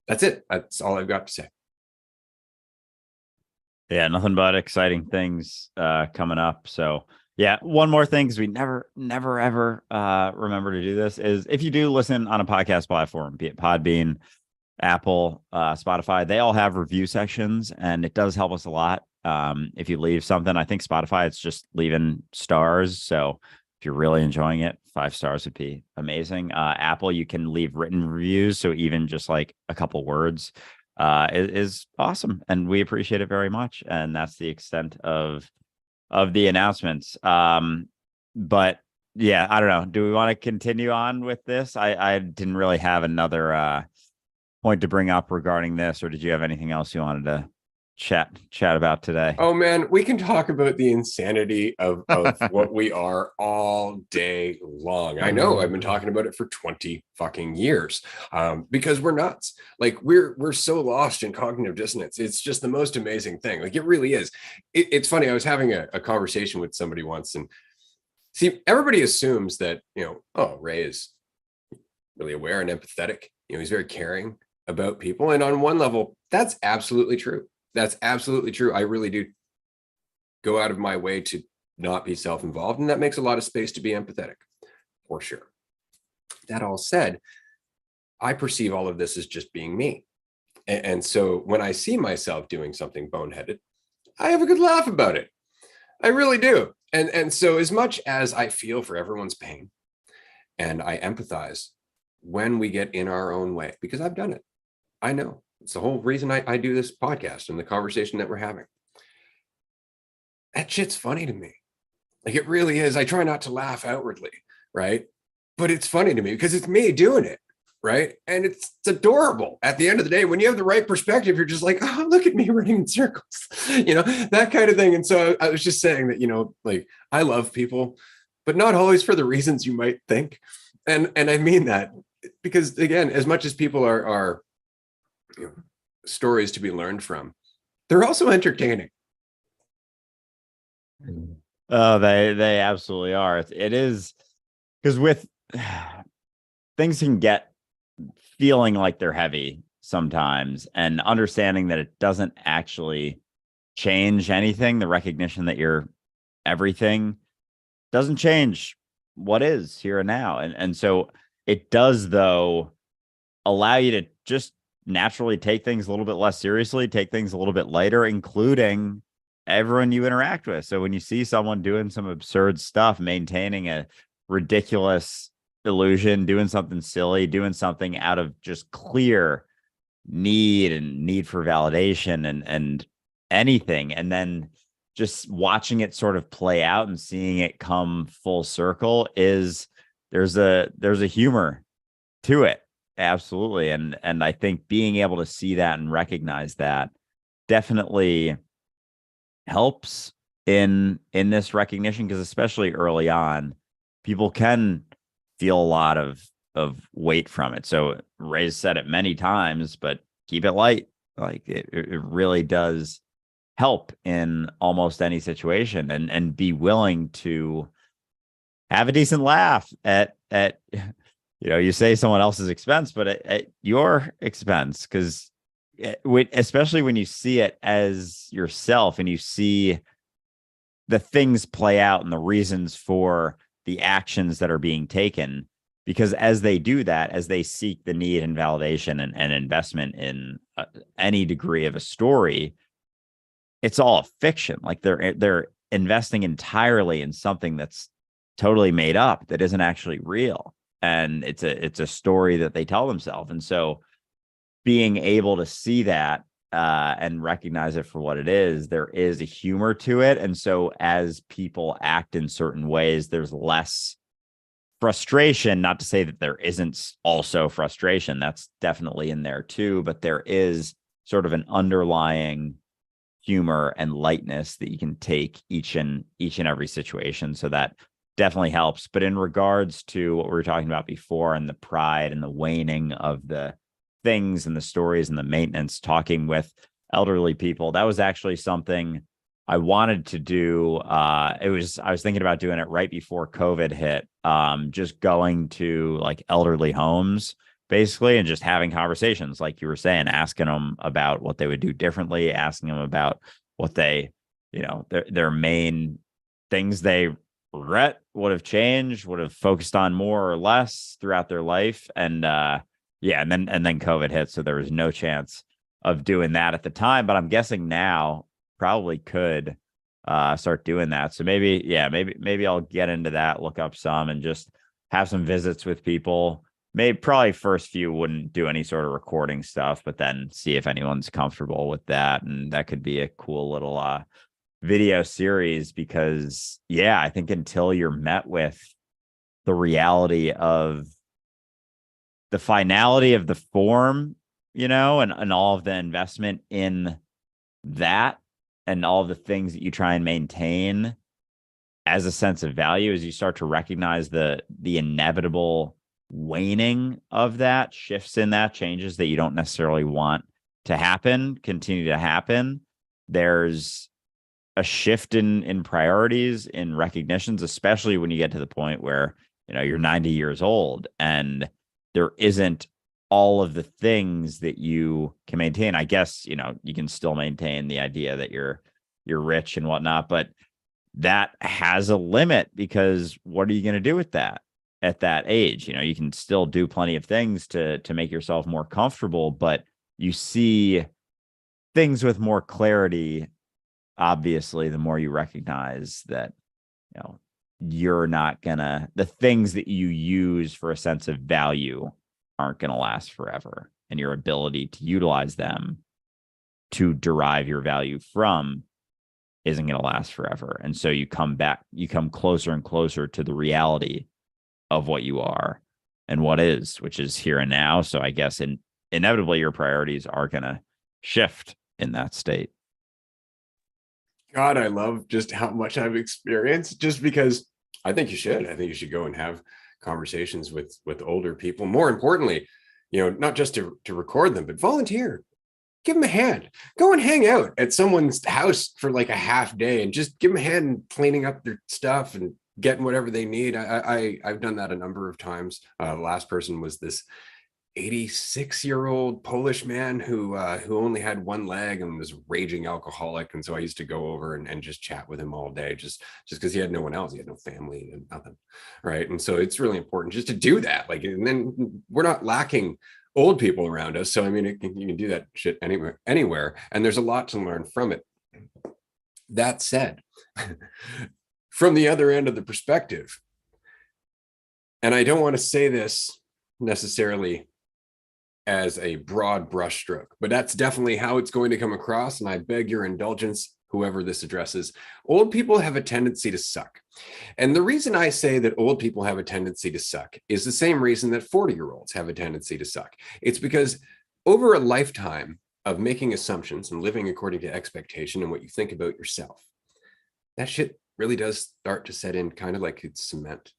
That's it. That's all I've got to say. Yeah, nothing but exciting things coming up. So yeah, one more thing, because we never ever remember to do this, is if you do listen on a podcast platform, be it Podbean, Apple, Spotify, they all have review sections, and it does help us a lot. If you leave something, I think Spotify, it's just leaving stars. So if you're really enjoying it, 5 stars would be amazing. Apple, you can leave written reviews. So even just like a couple words is awesome, and we appreciate it very much. And that's the extent of the announcements. But yeah, I don't know. Do we want to continue on with this? I didn't really have another point to bring up regarding this, or did you have anything else you wanted to chat about today? Oh man, we can talk about the insanity of what we are all day long. I know I've been talking about it for 20 fucking years, because we're nuts. Like we're so lost in cognitive dissonance. It's just the most amazing thing. Like it really is. It's funny. I was having a conversation with somebody once, and see, everybody assumes that, oh, Ray is really aware and empathetic. He's very caring about people, and on one level, that's absolutely true. That's absolutely true. I really do go out of my way to not be self-involved, and that makes a lot of space to be empathetic, for sure. That all said, I perceive all of this as just being me. And so when I see myself doing something boneheaded, I have a good laugh about it. I really do. And so as much as I feel for everyone's pain, and I empathize when we get in our own way, because I've done it. I know. It's the whole reason I do this podcast and the conversation that we're having. That shit's funny to me. Like it really is. I try not to laugh outwardly, right? But it's funny to me because it's me doing it, right? And it's adorable. At the end of the day, when you have the right perspective, you're just like, oh, look at me running in circles, that kind of thing. And so I was just saying that, like I love people, but not always for the reasons you might think. And I mean that because, again, as much as people are stories to be learned from, they're also entertaining. Oh, they absolutely are. It is, because with things can get feeling like they're heavy sometimes, and understanding that it doesn't actually change anything. The recognition that you're everything doesn't change what is here and now. And so it does, though, allow you to just naturally take things a little bit less seriously, take things a little bit lighter, including everyone you interact with. So when you see someone doing some absurd stuff, maintaining a ridiculous illusion, doing something silly, doing something out of just clear need for validation and anything, and then just watching it sort of play out and seeing it come full circle, is there's a humor to it. Absolutely. And I think being able to see that and recognize that definitely helps in this recognition, because especially early on, people can feel a lot of weight from it. So Ray's said it many times, but keep it light. Like it really does help in almost any situation, and be willing to have a decent laugh at you say someone else's expense, but at your expense, because especially when you see it as yourself and you see the things play out and the reasons for the actions that are being taken, because as they do that, as they seek the need and validation and investment in any degree of a story, it's all a fiction. Like they're investing entirely in something that's totally made up, that isn't actually real. And it's a story that they tell themselves. And so being able to see that and recognize it for what it is, there is a humor to it. And so as people act in certain ways, there's less frustration. Not to say that there isn't also frustration. That's definitely in there too. But there is sort of an underlying humor and lightness that you can take each and every situation. So that definitely helps. But in regards to what we were talking about before, and the pride and the waning of the things and the stories and the maintenance, talking with elderly people, that was actually something I wanted to do. I was thinking about doing it right before COVID hit, just going to like elderly homes basically, and just having conversations, like you were saying, asking them about what they would do differently, asking them about what they, their main things they regret, would have changed, would have focused on more or less throughout their life. And and then COVID hit, so there was no chance of doing that at the time. But I'm guessing now probably could start doing that. So maybe I'll get into that, look up some, and just have some visits with people maybe probably first few wouldn't do any sort of recording stuff, but then see if anyone's comfortable with that. And that could be a cool little video series because, yeah, I think until you're met with the reality of the finality of the form, and all of the investment in that and all the things that you try and maintain as a sense of value, as you start to recognize the inevitable waning of that, shifts in that, changes that you don't necessarily want to happen, continue to happen. There's a shift in priorities, in recognitions, especially when you get to the point where, you're 90 years old and there isn't all of the things that you can maintain. I guess, you can still maintain the idea that you're rich and whatnot, but that has a limit because what are you going to do with that at that age? You can still do plenty of things to make yourself more comfortable, but you see things with more clarity. Obviously, the more you recognize that, you're not gonna, the things that you use for a sense of value aren't going to last forever, and your ability to utilize them to derive your value from isn't going to last forever. And so you come closer and closer to the reality of what you are and what is, which is here and now. So I guess inevitably your priorities are going to shift in that state. God, I love just how much I've experienced, just because I think you should. I think you should go and have conversations with older people. More importantly, not just to record them, but volunteer. Give them a hand. Go and hang out at someone's house for like a half day and just give them a hand in cleaning up their stuff and getting whatever they need. I've done that a number of times. The last person was this 86-year-old Polish man who only had one leg and was a raging alcoholic. And so I used to go over and just chat with him all day, just because he had no one else. He had no family and nothing. Right. And so it's really important just to do that. Like, and then we're not lacking old people around us. So, I mean, you can do that shit anywhere. And there's a lot to learn from it. That said, from the other end of the perspective, and I don't want to say this necessarily as a broad brushstroke, but that's definitely how it's going to come across. And I beg your indulgence, whoever this addresses. Old people have a tendency to suck. And the reason I say that old people have a tendency to suck is the same reason that 40-year-olds have a tendency to suck. It's because over a lifetime of making assumptions and living according to expectation and what you think about yourself, that shit really does start to set in kind of like it's cement.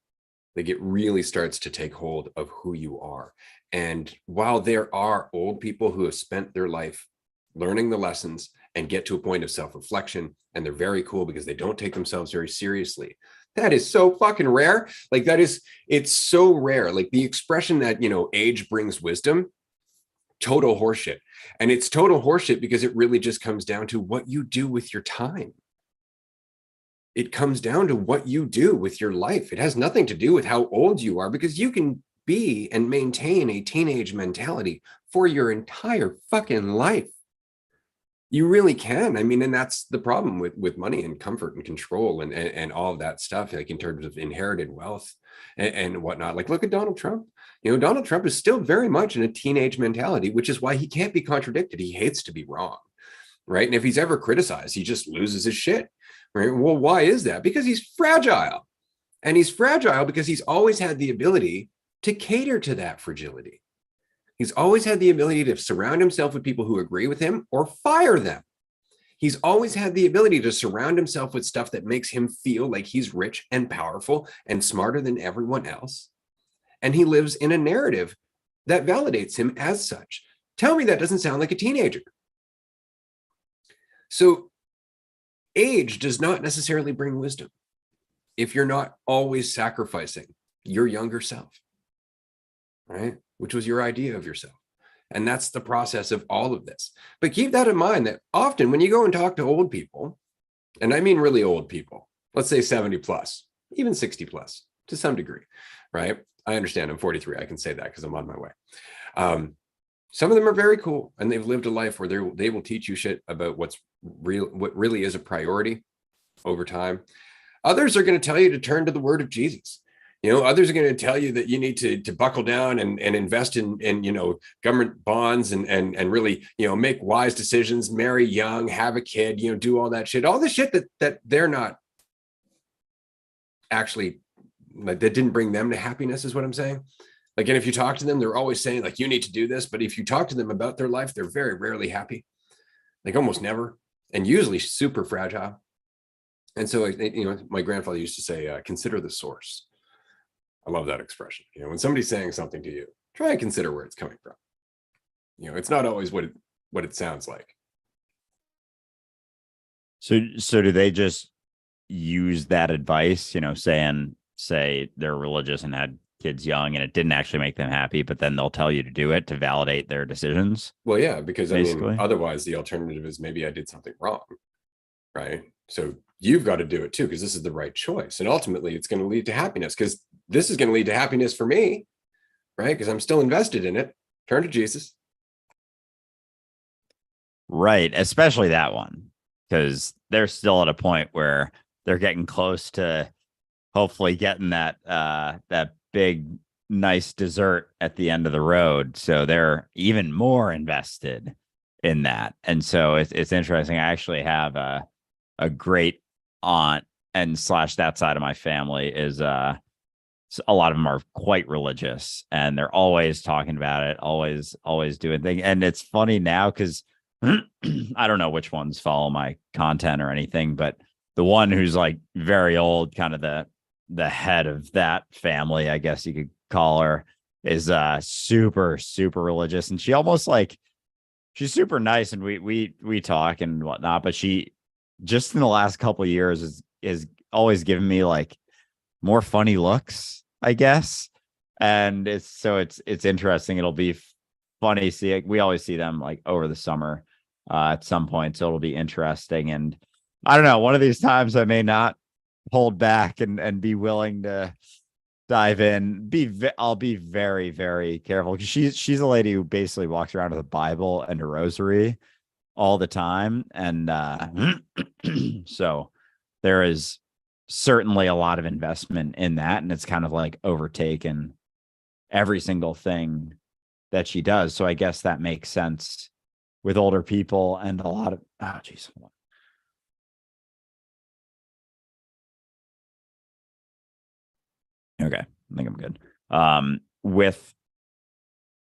Like, it really starts to take hold of who you are. And while there are old people who have spent their life learning the lessons and get to a point of self-reflection, and they're very cool because they don't take themselves very seriously, that is so fucking rare. Like, it's so rare. Like, the expression that, age brings wisdom, total horseshit. And it's total horseshit because it really just comes down to what you do with your time. It comes down to what you do with your life. It has nothing to do with how old you are, because you can be and maintain a teenage mentality for your entire fucking life. You really can. I mean, and that's the problem with money and comfort and control and all of that stuff, like in terms of inherited wealth and whatnot. Like, look at Donald Trump. Donald Trump is still very much in a teenage mentality, which is why he can't be contradicted. He hates to be wrong, right? And if he's ever criticized, he just loses his shit. Right? Well, why is that? Because he's fragile. And he's fragile because he's always had the ability to cater to that fragility. He's always had the ability to surround himself with people who agree with him or fire them. He's always had the ability to surround himself with stuff that makes him feel like he's rich and powerful and smarter than everyone else. And he lives in a narrative that validates him as such. Tell me that doesn't sound like a teenager. So age does not necessarily bring wisdom if you're not always sacrificing your younger self, right? Which was your idea of yourself. And that's the process of all of this. But keep that in mind that often when you go and talk to old people, and I mean really old people, let's say 70 plus, even 60 plus to some degree, right? I understand I'm 43. I can say that because I'm on my way. Some of them are very cool, and they've lived a life where they will teach you shit about what really is a priority over time. Others are going to tell you to turn to the word of Jesus. Others are going to tell you that you need to buckle down and invest in government bonds and really, make wise decisions, marry young, have a kid, do all that shit, all the shit that they're not actually, like, that didn't bring them to happiness, is what I'm saying. Like, and if you talk to them, they're always saying, like, you need to do this. But if you talk to them about their life, they're very rarely happy, like almost never, and usually super fragile. And so, my grandfather used to say, consider the source. I love that expression. When somebody's saying something to you, try and consider where it's coming from. It's not always what it sounds like. So do they just use that advice, say they're religious and had kids young and it didn't actually make them happy, but then they'll tell you to do it to validate their decisions? Well, yeah, because basically, otherwise the alternative is maybe I did something wrong, right? So you've got to do it too, because this is the right choice. And ultimately it's going to lead to happiness, because this is going to lead to happiness for me, right? Because I'm still invested in it. Turn to Jesus. Right. Especially that one, because they're still at a point where they're getting close to hopefully getting that big, nice dessert at the end of the road. So they're even more invested in that. And so it's interesting. I actually have a great aunt, and slash that side of my family is a lot of them are quite religious, and they're always talking about it, always doing things. And it's funny now because I don't know which ones follow my content or anything, but the one who's like very old, kind of the head of that family, I guess you could call her, is super, super religious. And she almost like, she's super nice, and we talk and whatnot, but she just in the last couple of years is always given me like more funny looks, I guess. And it's interesting. It'll be funny. We always see them like over the summer at some point. So it'll be interesting. And I don't know, one of these times I may not hold back and be willing to dive in. I'll be very, very careful, because she's a lady who basically walks around with a Bible and a rosary all the time. And so there is certainly a lot of investment in that. And it's kind of like overtaken every single thing that she does. So I guess that makes sense with older people and a lot of, oh, geez. Okay. I think I'm good. With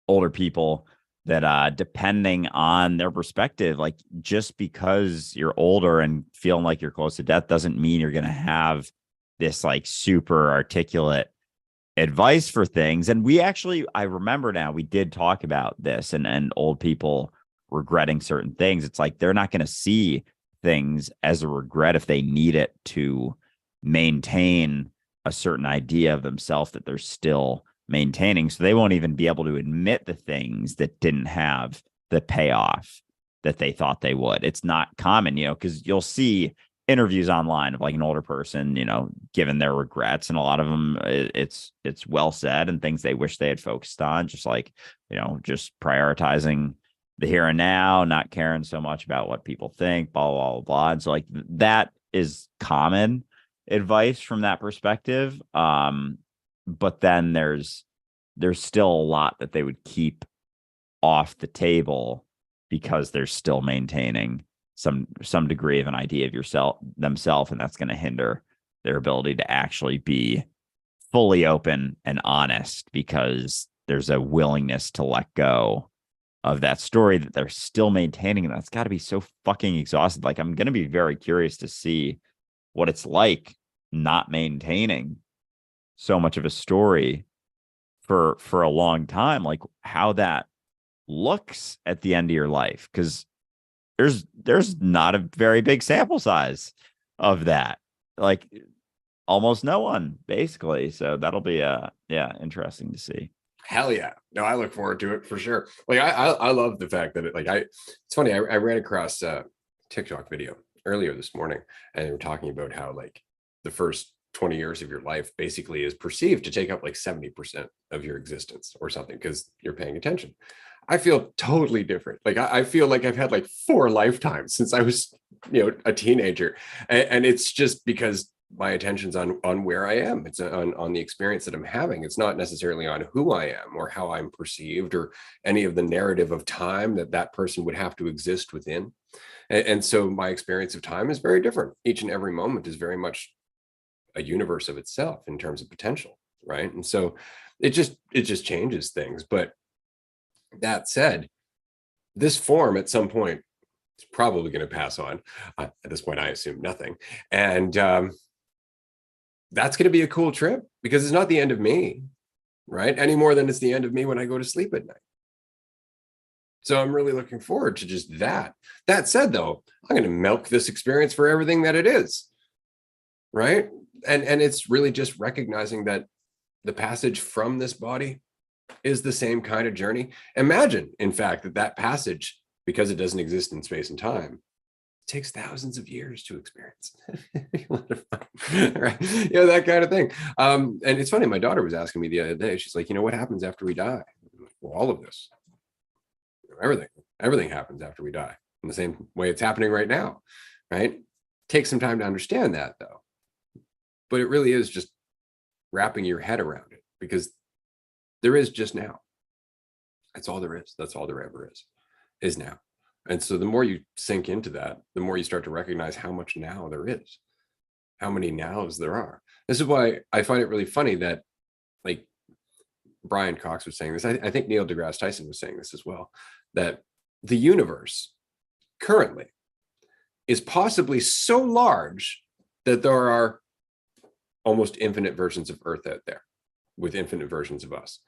older people that depending on their perspective, like just because you're older and feeling like you're close to death doesn't mean you're going to have this like super articulate advice for things. And I remember now, we did talk about this and old people regretting certain things. It's like they're not going to see things as a regret if they need it to maintain a certain idea of themselves that they're still maintaining. So they won't even be able to admit the things that didn't have the payoff that they thought they would. It's not common, because you'll see interviews online of like an older person, given their regrets, and a lot of them it's well said and things they wish they had focused on, just like, just prioritizing the here and now, not caring so much about what people think, blah, blah, blah, blah. And so like that is common advice from that perspective. But then there's still a lot that they would keep off the table because they're still maintaining some degree of an idea of themselves, and that's going to hinder their ability to actually be fully open and honest, because there's a willingness to let go of that story that they're still maintaining. And that's got to be so fucking exhausted. Like, I'm going to be very curious to see what it's like not maintaining so much of a story for a long time, like how that looks at the end of your life, because there's not a very big sample size of that, like almost no one, basically. So that'll be interesting to see. Hell yeah. No, I look forward to it for sure. Like I love the fact that it's funny, I ran across a TikTok video earlier this morning, and they were talking about how like the first 20 years of your life basically is perceived to take up like 70% of your existence or something, because you're paying attention. I feel totally different. Like I feel like I've had like 4 lifetimes since I was, a teenager. And it's just because my attention's on where I am. It's on the experience that I'm having. It's not necessarily on who I am or how I'm perceived or any of the narrative of time that person would have to exist within. And so my experience of time is very different. Each and every moment is very much a universe of itself in terms of potential, right? And so it just changes things. But that said, this form at some point is probably going to pass on. At this point, I assume nothing. And that's going to be a cool trip because it's not the end of me, right? Any more than it's the end of me when I go to sleep at night. So I'm really looking forward to just that. That said, though, I'm going to milk this experience for everything that it is, right? And it's really just recognizing that the passage from this body is the same kind of journey. Imagine, in fact, that passage, because it doesn't exist in space and time, takes thousands of years to experience. Right? That kind of thing. And it's funny, my daughter was asking me the other day, she's like, what happens after we die? Well, all of this. Everything happens after we die in the same way it's happening right now, right? Take some time to understand that, though. But it really is just wrapping your head around it, because there is just now. That's all there is. That's all there ever is now. And so the more you sink into that, the more you start to recognize how much now there is, how many nows there are. This is why I find it really funny that, like, Brian Cox was saying this. I think Neil deGrasse Tyson was saying this as well, that the universe currently is possibly so large that there are almost infinite versions of Earth out there with infinite versions of us.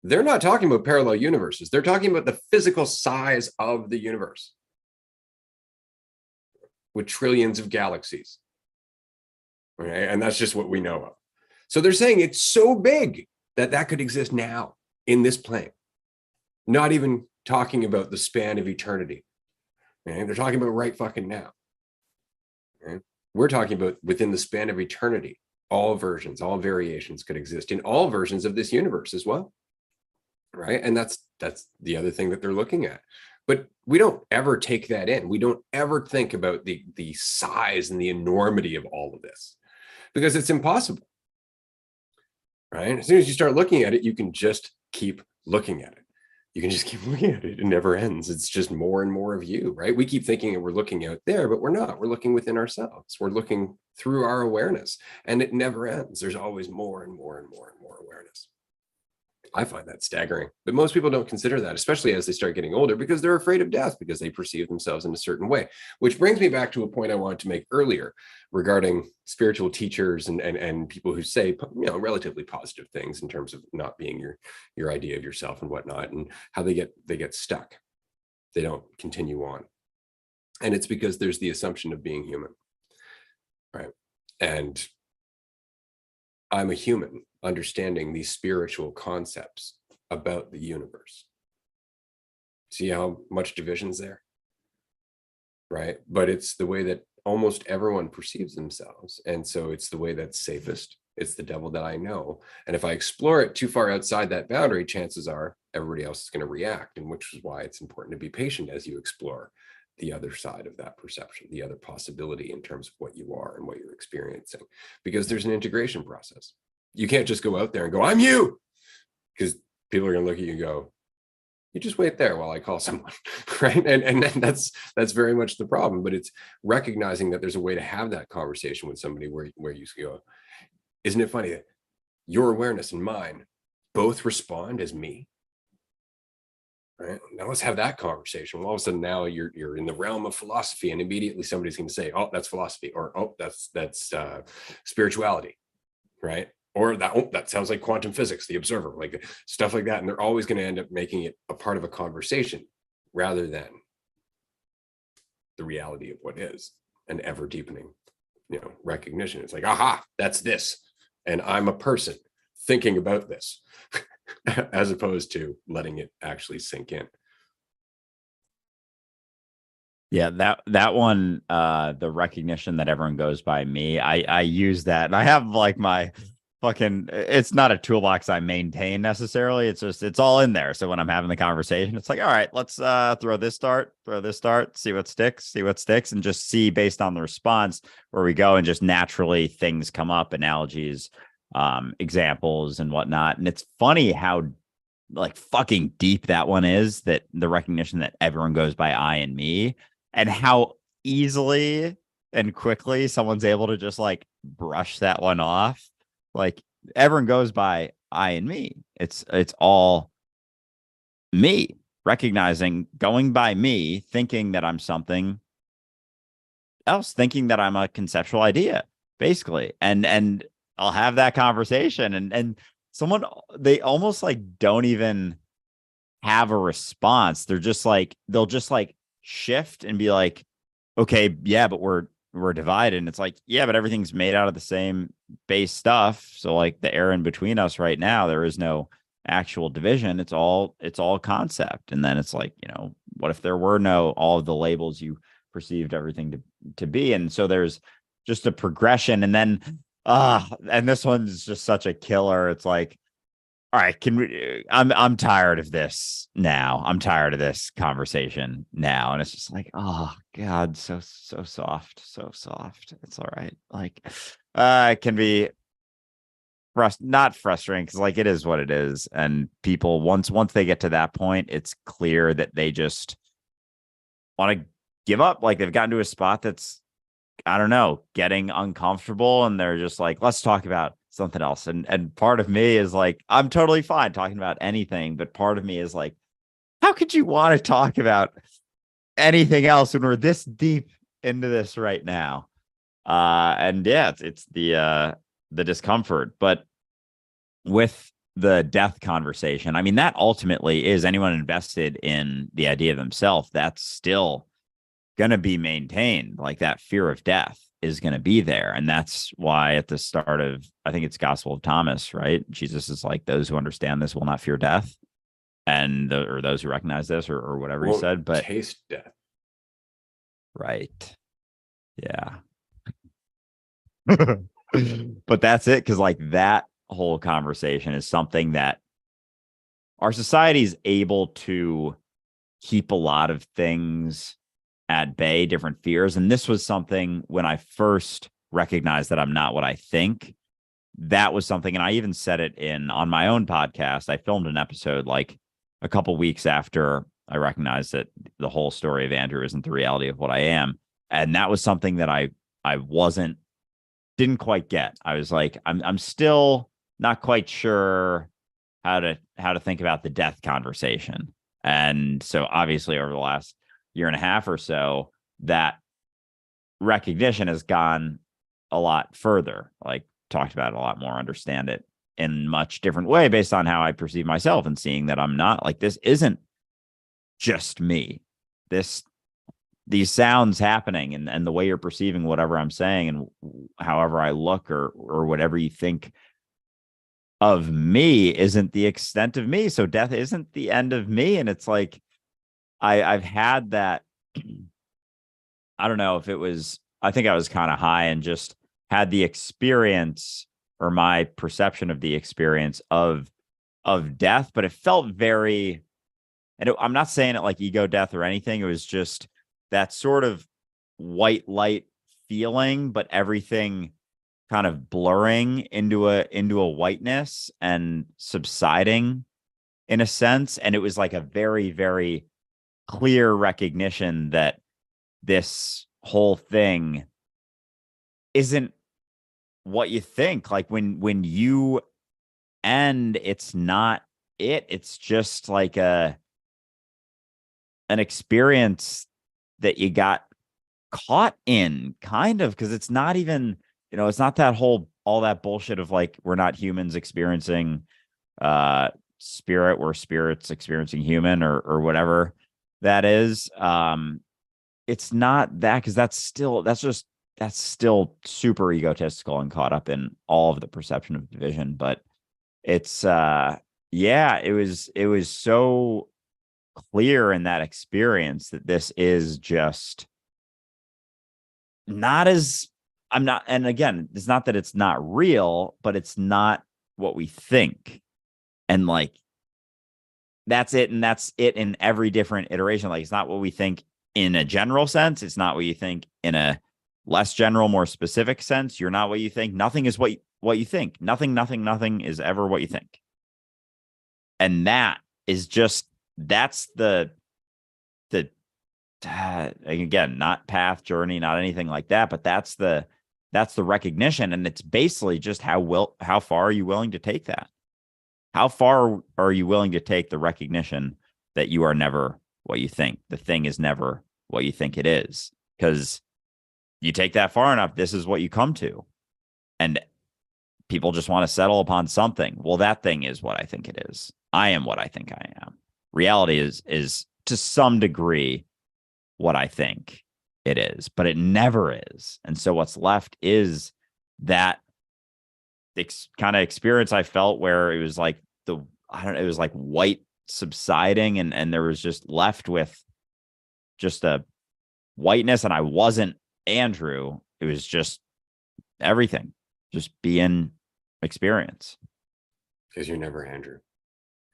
They're not talking about parallel universes. They're talking about the physical size of the universe with trillions of galaxies. Okay? And that's just what we know of. So they're saying it's so big that could exist now in this plane. Not even talking about the span of eternity. Okay? They're talking about right fucking now. Okay? We're talking about within the span of eternity. All versions, all variations could exist in all versions of this universe as well. Right. And that's the other thing that they're looking at. But we don't ever take that in. We don't ever think about the size and the enormity of all of this, because it's impossible. Right. As soon as you start looking at it, you can just keep looking at it. You can just keep looking at it. It never ends. It's just more and more of you. Right. We keep thinking that we're looking out there, but we're not. We're looking within ourselves. We're looking through our awareness, and it never ends. There's always more and more and more and more awareness. I find that staggering, but most people don't consider that, especially as they start getting older, because they're afraid of death, because they perceive themselves in a certain way. Which brings me back to a point I wanted to make earlier regarding spiritual teachers and people who say, relatively positive things in terms of not being your idea of yourself and whatnot, and how they get stuck. They don't continue on. And it's because there's the assumption of being human, right? And I'm a human understanding these spiritual concepts about the universe. See how much division's there, right? But it's the way that almost everyone perceives themselves. And so it's the way that's safest. It's the devil that I know. And if I explore it too far outside that boundary, chances are everybody else is going to react. And which is why it's important to be patient as you explore the other side of that perception, the other possibility in terms of what you are and what you're experiencing, because there's an integration process. You can't just go out there and go, I'm you, because people are going to look at you and go, you just wait there while I call someone, right? And that's very much the problem. But it's recognizing that there's a way to have that conversation with somebody where you go, isn't it funny that your awareness and mine both respond as me? Right? Now let's have that conversation. Well, all of a sudden now you're in the realm of philosophy, and immediately somebody's going to say, oh, that's philosophy, or oh, that's spirituality, right? Or that sounds like quantum physics, the observer, like stuff like that. And they're always going to end up making it a part of a conversation rather than the reality of what is, an ever deepening, recognition. It's like, aha, that's this. And I'm a person thinking about this, as opposed to letting it actually sink in. Yeah, that one, the recognition that everyone goes by me, I use that, and I have like my fucking, it's not a toolbox I maintain necessarily. It's just, it's all in there. So when I'm having the conversation, it's like, all right, let's throw this start, see what sticks, and just see based on the response where we go, and just naturally things come up, analogies, examples and whatnot. And it's funny how like fucking deep that one is, that the recognition that everyone goes by I and me, and how easily and quickly someone's able to just like brush that one off. Like everyone goes by I and me. It's all me, recognizing, going by me, thinking that I'm something else, thinking that I'm a conceptual idea, basically. And I'll have that conversation, and someone, they almost like don't even have a response. They're just like, they'll just like shift and be like, okay, yeah, but we're divided. And it's like, yeah, but everything's made out of the same base stuff. So like the air in between us right now, there is no actual division. It's all concept. And then it's like, you know, what if there were no all of the labels you perceived everything to be? And so there's just a progression. And then and this one's just such a killer. It's like, all right, can we, I'm tired of this now. I'm tired of this conversation now. And it's just like, oh God, so soft, so soft. It's all right. Like it can be not frustrating, because like it is what it is. And people, once they get to that point, it's clear that they just want to give up. Like they've gotten to a spot that's, I don't know, getting uncomfortable, and they're just like, let's talk about something else. And part of me is like, I'm totally fine talking about anything, but part of me is like, how could you want to talk about anything else when we're this deep into this right now? And yeah, it's the discomfort. But with the death conversation, I mean, that ultimately is anyone invested in the idea of themselves, that's still going to be maintained. Like that fear of death is going to be there. And that's why at the start of, I think it's Gospel of Thomas, right? Jesus is like, those who understand this will not fear death. And or those who recognize this, or whatever he said, but taste death. Right. Yeah. But that's it. Cause like that whole conversation is something that our society is able to keep a lot of things at bay, different fears. And this was something, when I first recognized that I'm not what I think, that was something. And I even said it on my own podcast. I filmed an episode like a couple weeks after I recognized that the whole story of Andrew isn't the reality of what I am. And that was something that I didn't quite get. I was like, I'm still not quite sure how to think about the death conversation. And so obviously over the last year and a half or so, that recognition has gone a lot further, like talked about it a lot more, understand it in much different way based on how I perceive myself, and seeing that I'm not like, this isn't just me. These sounds happening, and the way you're perceiving whatever I'm saying, and however I look, or whatever you think of me, isn't the extent of me. So death isn't the end of me. And it's like, I've had that. I don't know if it was, I think I was kind of high and just had the experience, or my perception of the experience of death, but it felt very, and I'm not saying it like ego death or anything. It was just that sort of white light feeling, but everything kind of blurring into a whiteness and subsiding in a sense. And it was like a very, very clear recognition that this whole thing isn't what you think. Like when you end, it's not it's just like an experience that you got caught in, kind of, because it's not even, it's not that whole, all that bullshit of like, we're not humans experiencing spirit, we're spirits experiencing human, or whatever that is. It's not that, because that's still super egotistical and caught up in all of the perception of division. But it's yeah, it was so clear in that experience that this is just not as I'm not, and again, it's not that it's not real, but it's not what we think. And like, that's it. And that's it in every different iteration. Like, it's not what we think in a general sense. It's not what you think in a less general, more specific sense. You're not what you think. Nothing is what you think. Nothing is ever what you think. And that is just, that's the again, not path, journey, not anything like that, but that's the recognition. And it's basically just how far are you willing to take that? How far are you willing to take the recognition that you are never what you think? The thing is never what you think it is. Because you take that far enough, this is what you come to. And people just want to settle upon something. Well, that thing is what I think it is. I am what I think I am. Reality is to some degree what I think it is, but it never is. And so what's left is that kind of experience I felt where it was like it was like white subsiding, and there was just left with just a whiteness, and I wasn't Andrew. It was just everything, just being experience. Because you're never Andrew,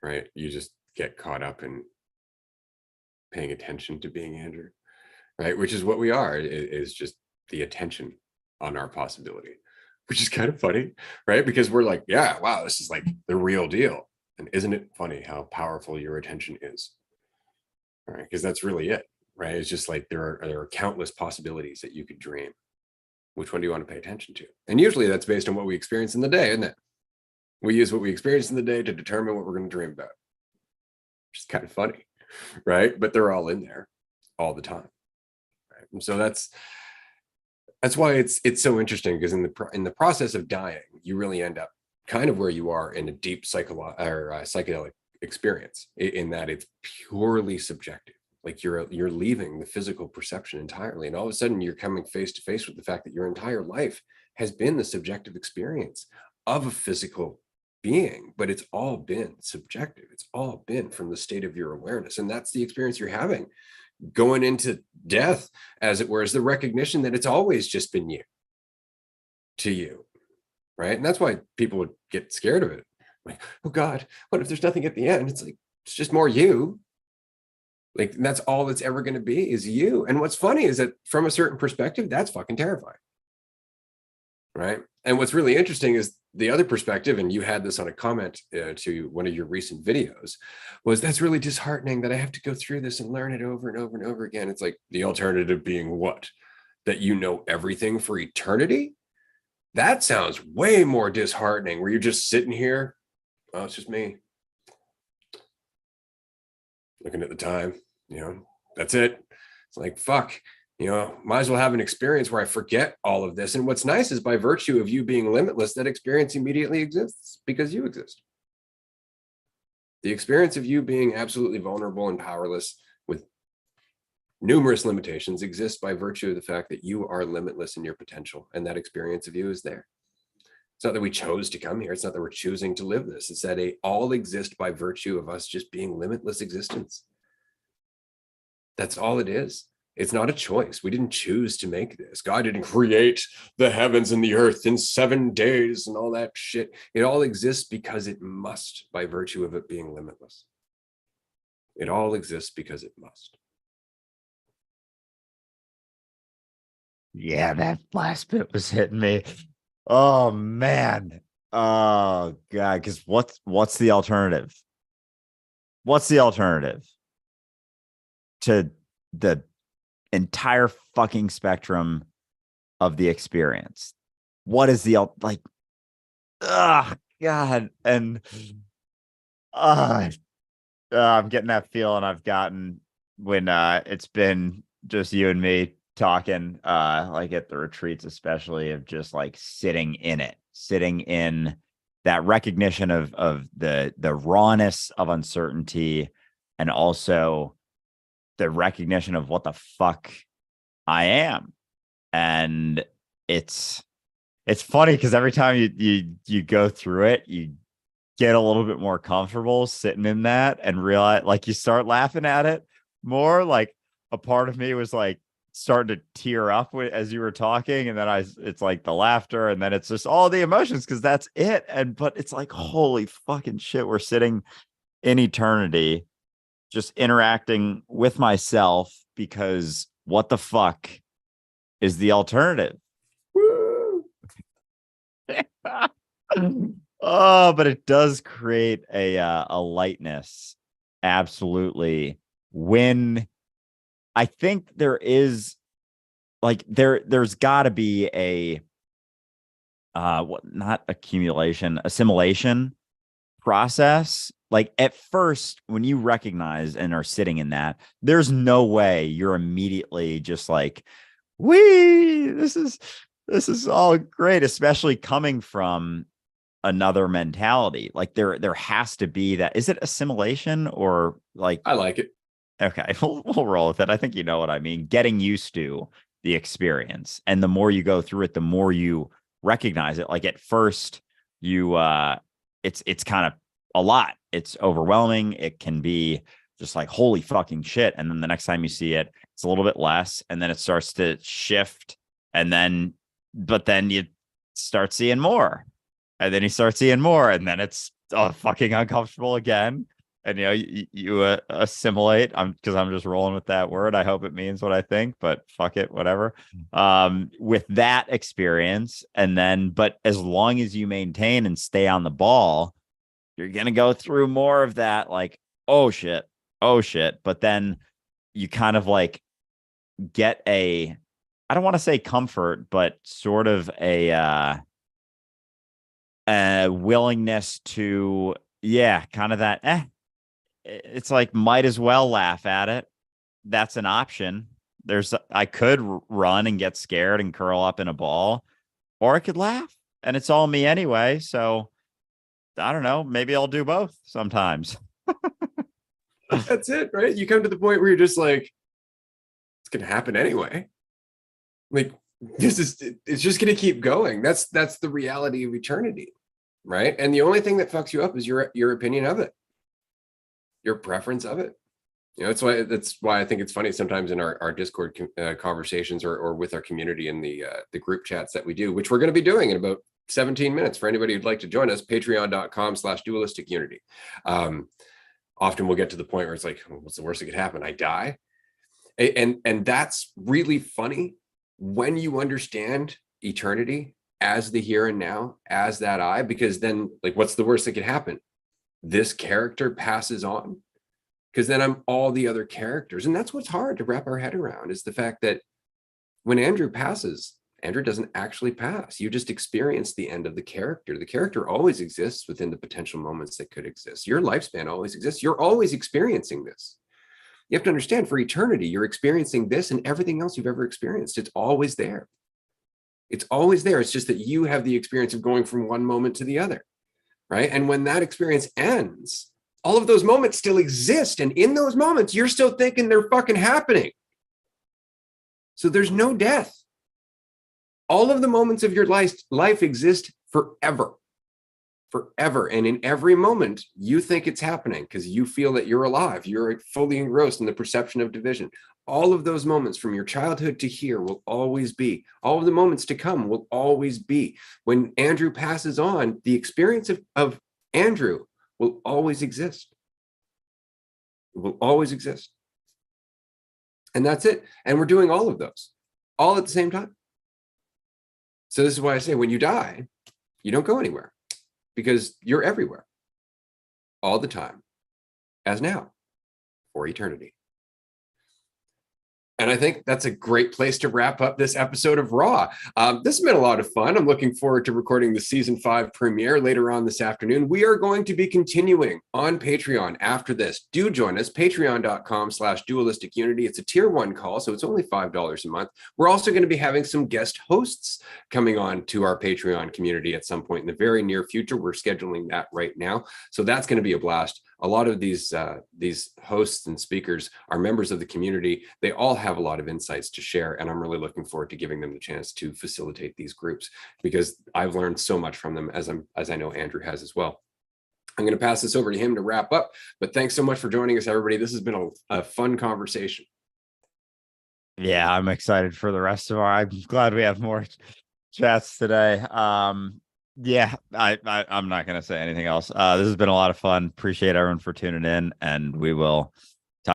right? You just get caught up in paying attention to being Andrew, right? Which is what we are, is just the attention on our possibility, which is kind of funny, right? Because we're like, yeah, wow, this is like the real deal. And isn't it funny how powerful your attention is? Right? Because that's really it, right? It's just like there are countless possibilities that you could dream. Which one do you want to pay attention to? And usually that's based on what we experience in the day, isn't it? We use what we experience in the day to determine what we're going to dream about. Which is kind of funny, right? But they're all in there all the time. Right? And so that's why it's so interesting, because in the process of dying, you really end up kind of where you are in a deep psychedelic experience, in that it's purely subjective. Like you're leaving the physical perception entirely, and all of a sudden you're coming face to face with the fact that your entire life has been the subjective experience of a physical being, but it's all been subjective. It's all been from the state of your awareness, and that's the experience you're having going into death, as it were, is the recognition that it's always just been you to you, right? And that's why people would get scared of it. Like, oh God, what if there's nothing at the end? It's like, it's just more you. Like, that's all it's ever going to be, is you. And what's funny is that from a certain perspective, that's fucking terrifying, right? And what's really interesting is the other perspective, and you had this on a comment to one of your recent videos, was that's really disheartening that I have to go through this and learn it over and over and over again. It's like, the alternative being what? That you know everything for eternity? That sounds way more disheartening, where you're just sitting here. Oh, it's just me looking at the time, that's it. It's like, fuck, might as well have an experience where I forget all of this. And what's nice is, by virtue of you being limitless, that experience immediately exists because you exist. The experience of you being absolutely vulnerable and powerless with numerous limitations exists by virtue of the fact that you are limitless in your potential, and that experience of you is there. It's not that we chose to come here. It's not that we're choosing to live this. It's that they all exist by virtue of us just being limitless existence. That's all it is. It's not a choice. We didn't choose to make this. God didn't create the heavens and the earth in 7 days and all that shit. It all exists because it must, by virtue of it being limitless. It all exists because it must. Yeah, that last bit was hitting me. Oh man. Oh God. Because what's the alternative? What's the alternative to the entire fucking spectrum of the experience? What is the like? Oh God. And I'm getting that feeling I've gotten when it's been just you and me talking, like at the retreats, especially, of just like sitting in that recognition of the rawness of uncertainty, and also the recognition of what the fuck I am. And it's funny because every time you go through it, you get a little bit more comfortable sitting in that, and realize, like, you start laughing at it more. Like, a part of me was like, starting to tear up as you were talking, and then it's like the laughter, and then it's just all the emotions because that's it. And but it's like, holy fucking shit, we're sitting in eternity, just interacting with myself because what the fuck is the alternative? Woo! Oh, but it does create a lightness, absolutely. When I think there is like there's got to be a what not accumulation, assimilation process. Like at first, when you recognize and are sitting in that, there's no way you're immediately just like, "Wee, this is all great," especially coming from another mentality. Like there has to be that. Is it assimilation or like I like it. okay, we'll roll with it. I think you know what I mean. Getting used to the experience. And the more you go through it, the more you recognize it. Like at first, you it's kind of a lot. It's overwhelming. It can be just like holy fucking shit. And then the next time you see it, it's a little bit less. And then it starts to shift. And then, but then you start seeing more. And then you start seeing more. And then it's fucking uncomfortable again, and you assimilate. Because I'm just rolling with that word. I hope it means what I think, but fuck it, whatever. With that experience, and then but as long as you maintain and stay on the ball, you're gonna go through more of that, like, oh shit, oh shit. But then you kind of like get a, I don't want to say comfort, but sort of a willingness to, yeah, kind of that it's like might as well laugh at it. That's an option. I could run and get scared and curl up in a ball, or I could laugh, and it's all me anyway. So I don't know. Maybe I'll do both sometimes. That's it, right? You come to the point where you're just like, it's gonna happen anyway. Like it's just gonna keep going. That's the reality of eternity, right? And the only thing that fucks you up is your opinion of it, your preference of it. That's why I think it's funny sometimes in our Discord conversations or with our community in the group chats that we do, which we're going to be doing in about 17 minutes. For anybody who'd like to join us, patreon.com/dualistic unity. Often we'll get to the point where it's like, what's the worst that could happen? I die. And that's really funny when you understand eternity as the here and now, as that I, because then like, what's the worst that could happen? This character passes on, because then I'm all the other characters. And that's what's hard to wrap our head around, is the fact that when Andrew passes, Andrew doesn't actually pass. You just experience the end of the character. The character always exists within the potential moments that could exist. Your lifespan always exists. You're always experiencing this. You have to understand, for eternity, you're experiencing this and everything else you've ever experienced. It's always there. It's always there. It's just that you have the experience of going from one moment to the other, right? And when that experience ends, all of those moments still exist. And in those moments, you're still thinking they're fucking happening. So there's no death. All of the moments of your life exist forever. Forever. And in every moment, you think it's happening because you feel that you're alive. You're fully engrossed in the perception of division. All of those moments from your childhood to here will always be. All of the moments to come will always be. When Andrew passes on, the experience of Andrew will always exist. It will always exist. And that's it. And we're doing all of those, all at the same time. So this is why I say when you die, you don't go anywhere, because you're everywhere, all the time, as now, for eternity. And I think that's a great place to wrap up this episode of Raw. This has been a lot of fun. I'm looking forward to recording the season 5 premiere later on this afternoon. We are going to be continuing on Patreon after this. Do join us, patreon.com/dualistic unity. It's a tier 1 call, so it's only $5 a month. We're also going to be having some guest hosts coming on to our Patreon community at some point in the very near future. We're scheduling that right now. So that's going to be a blast. A lot of these hosts and speakers are members of the community. They all have a lot of insights to share, and I'm really looking forward to giving them the chance to facilitate these groups, because I've learned so much from them, as I know Andrew has as well. I'm going to pass this over to him to wrap up, but thanks so much for joining us, everybody. This has been a fun conversation. Yeah, I'm excited for the rest of our. I'm glad we have more chats today. Yeah, I'm not gonna say anything else. This has been a lot of fun. Appreciate everyone for tuning in, and we will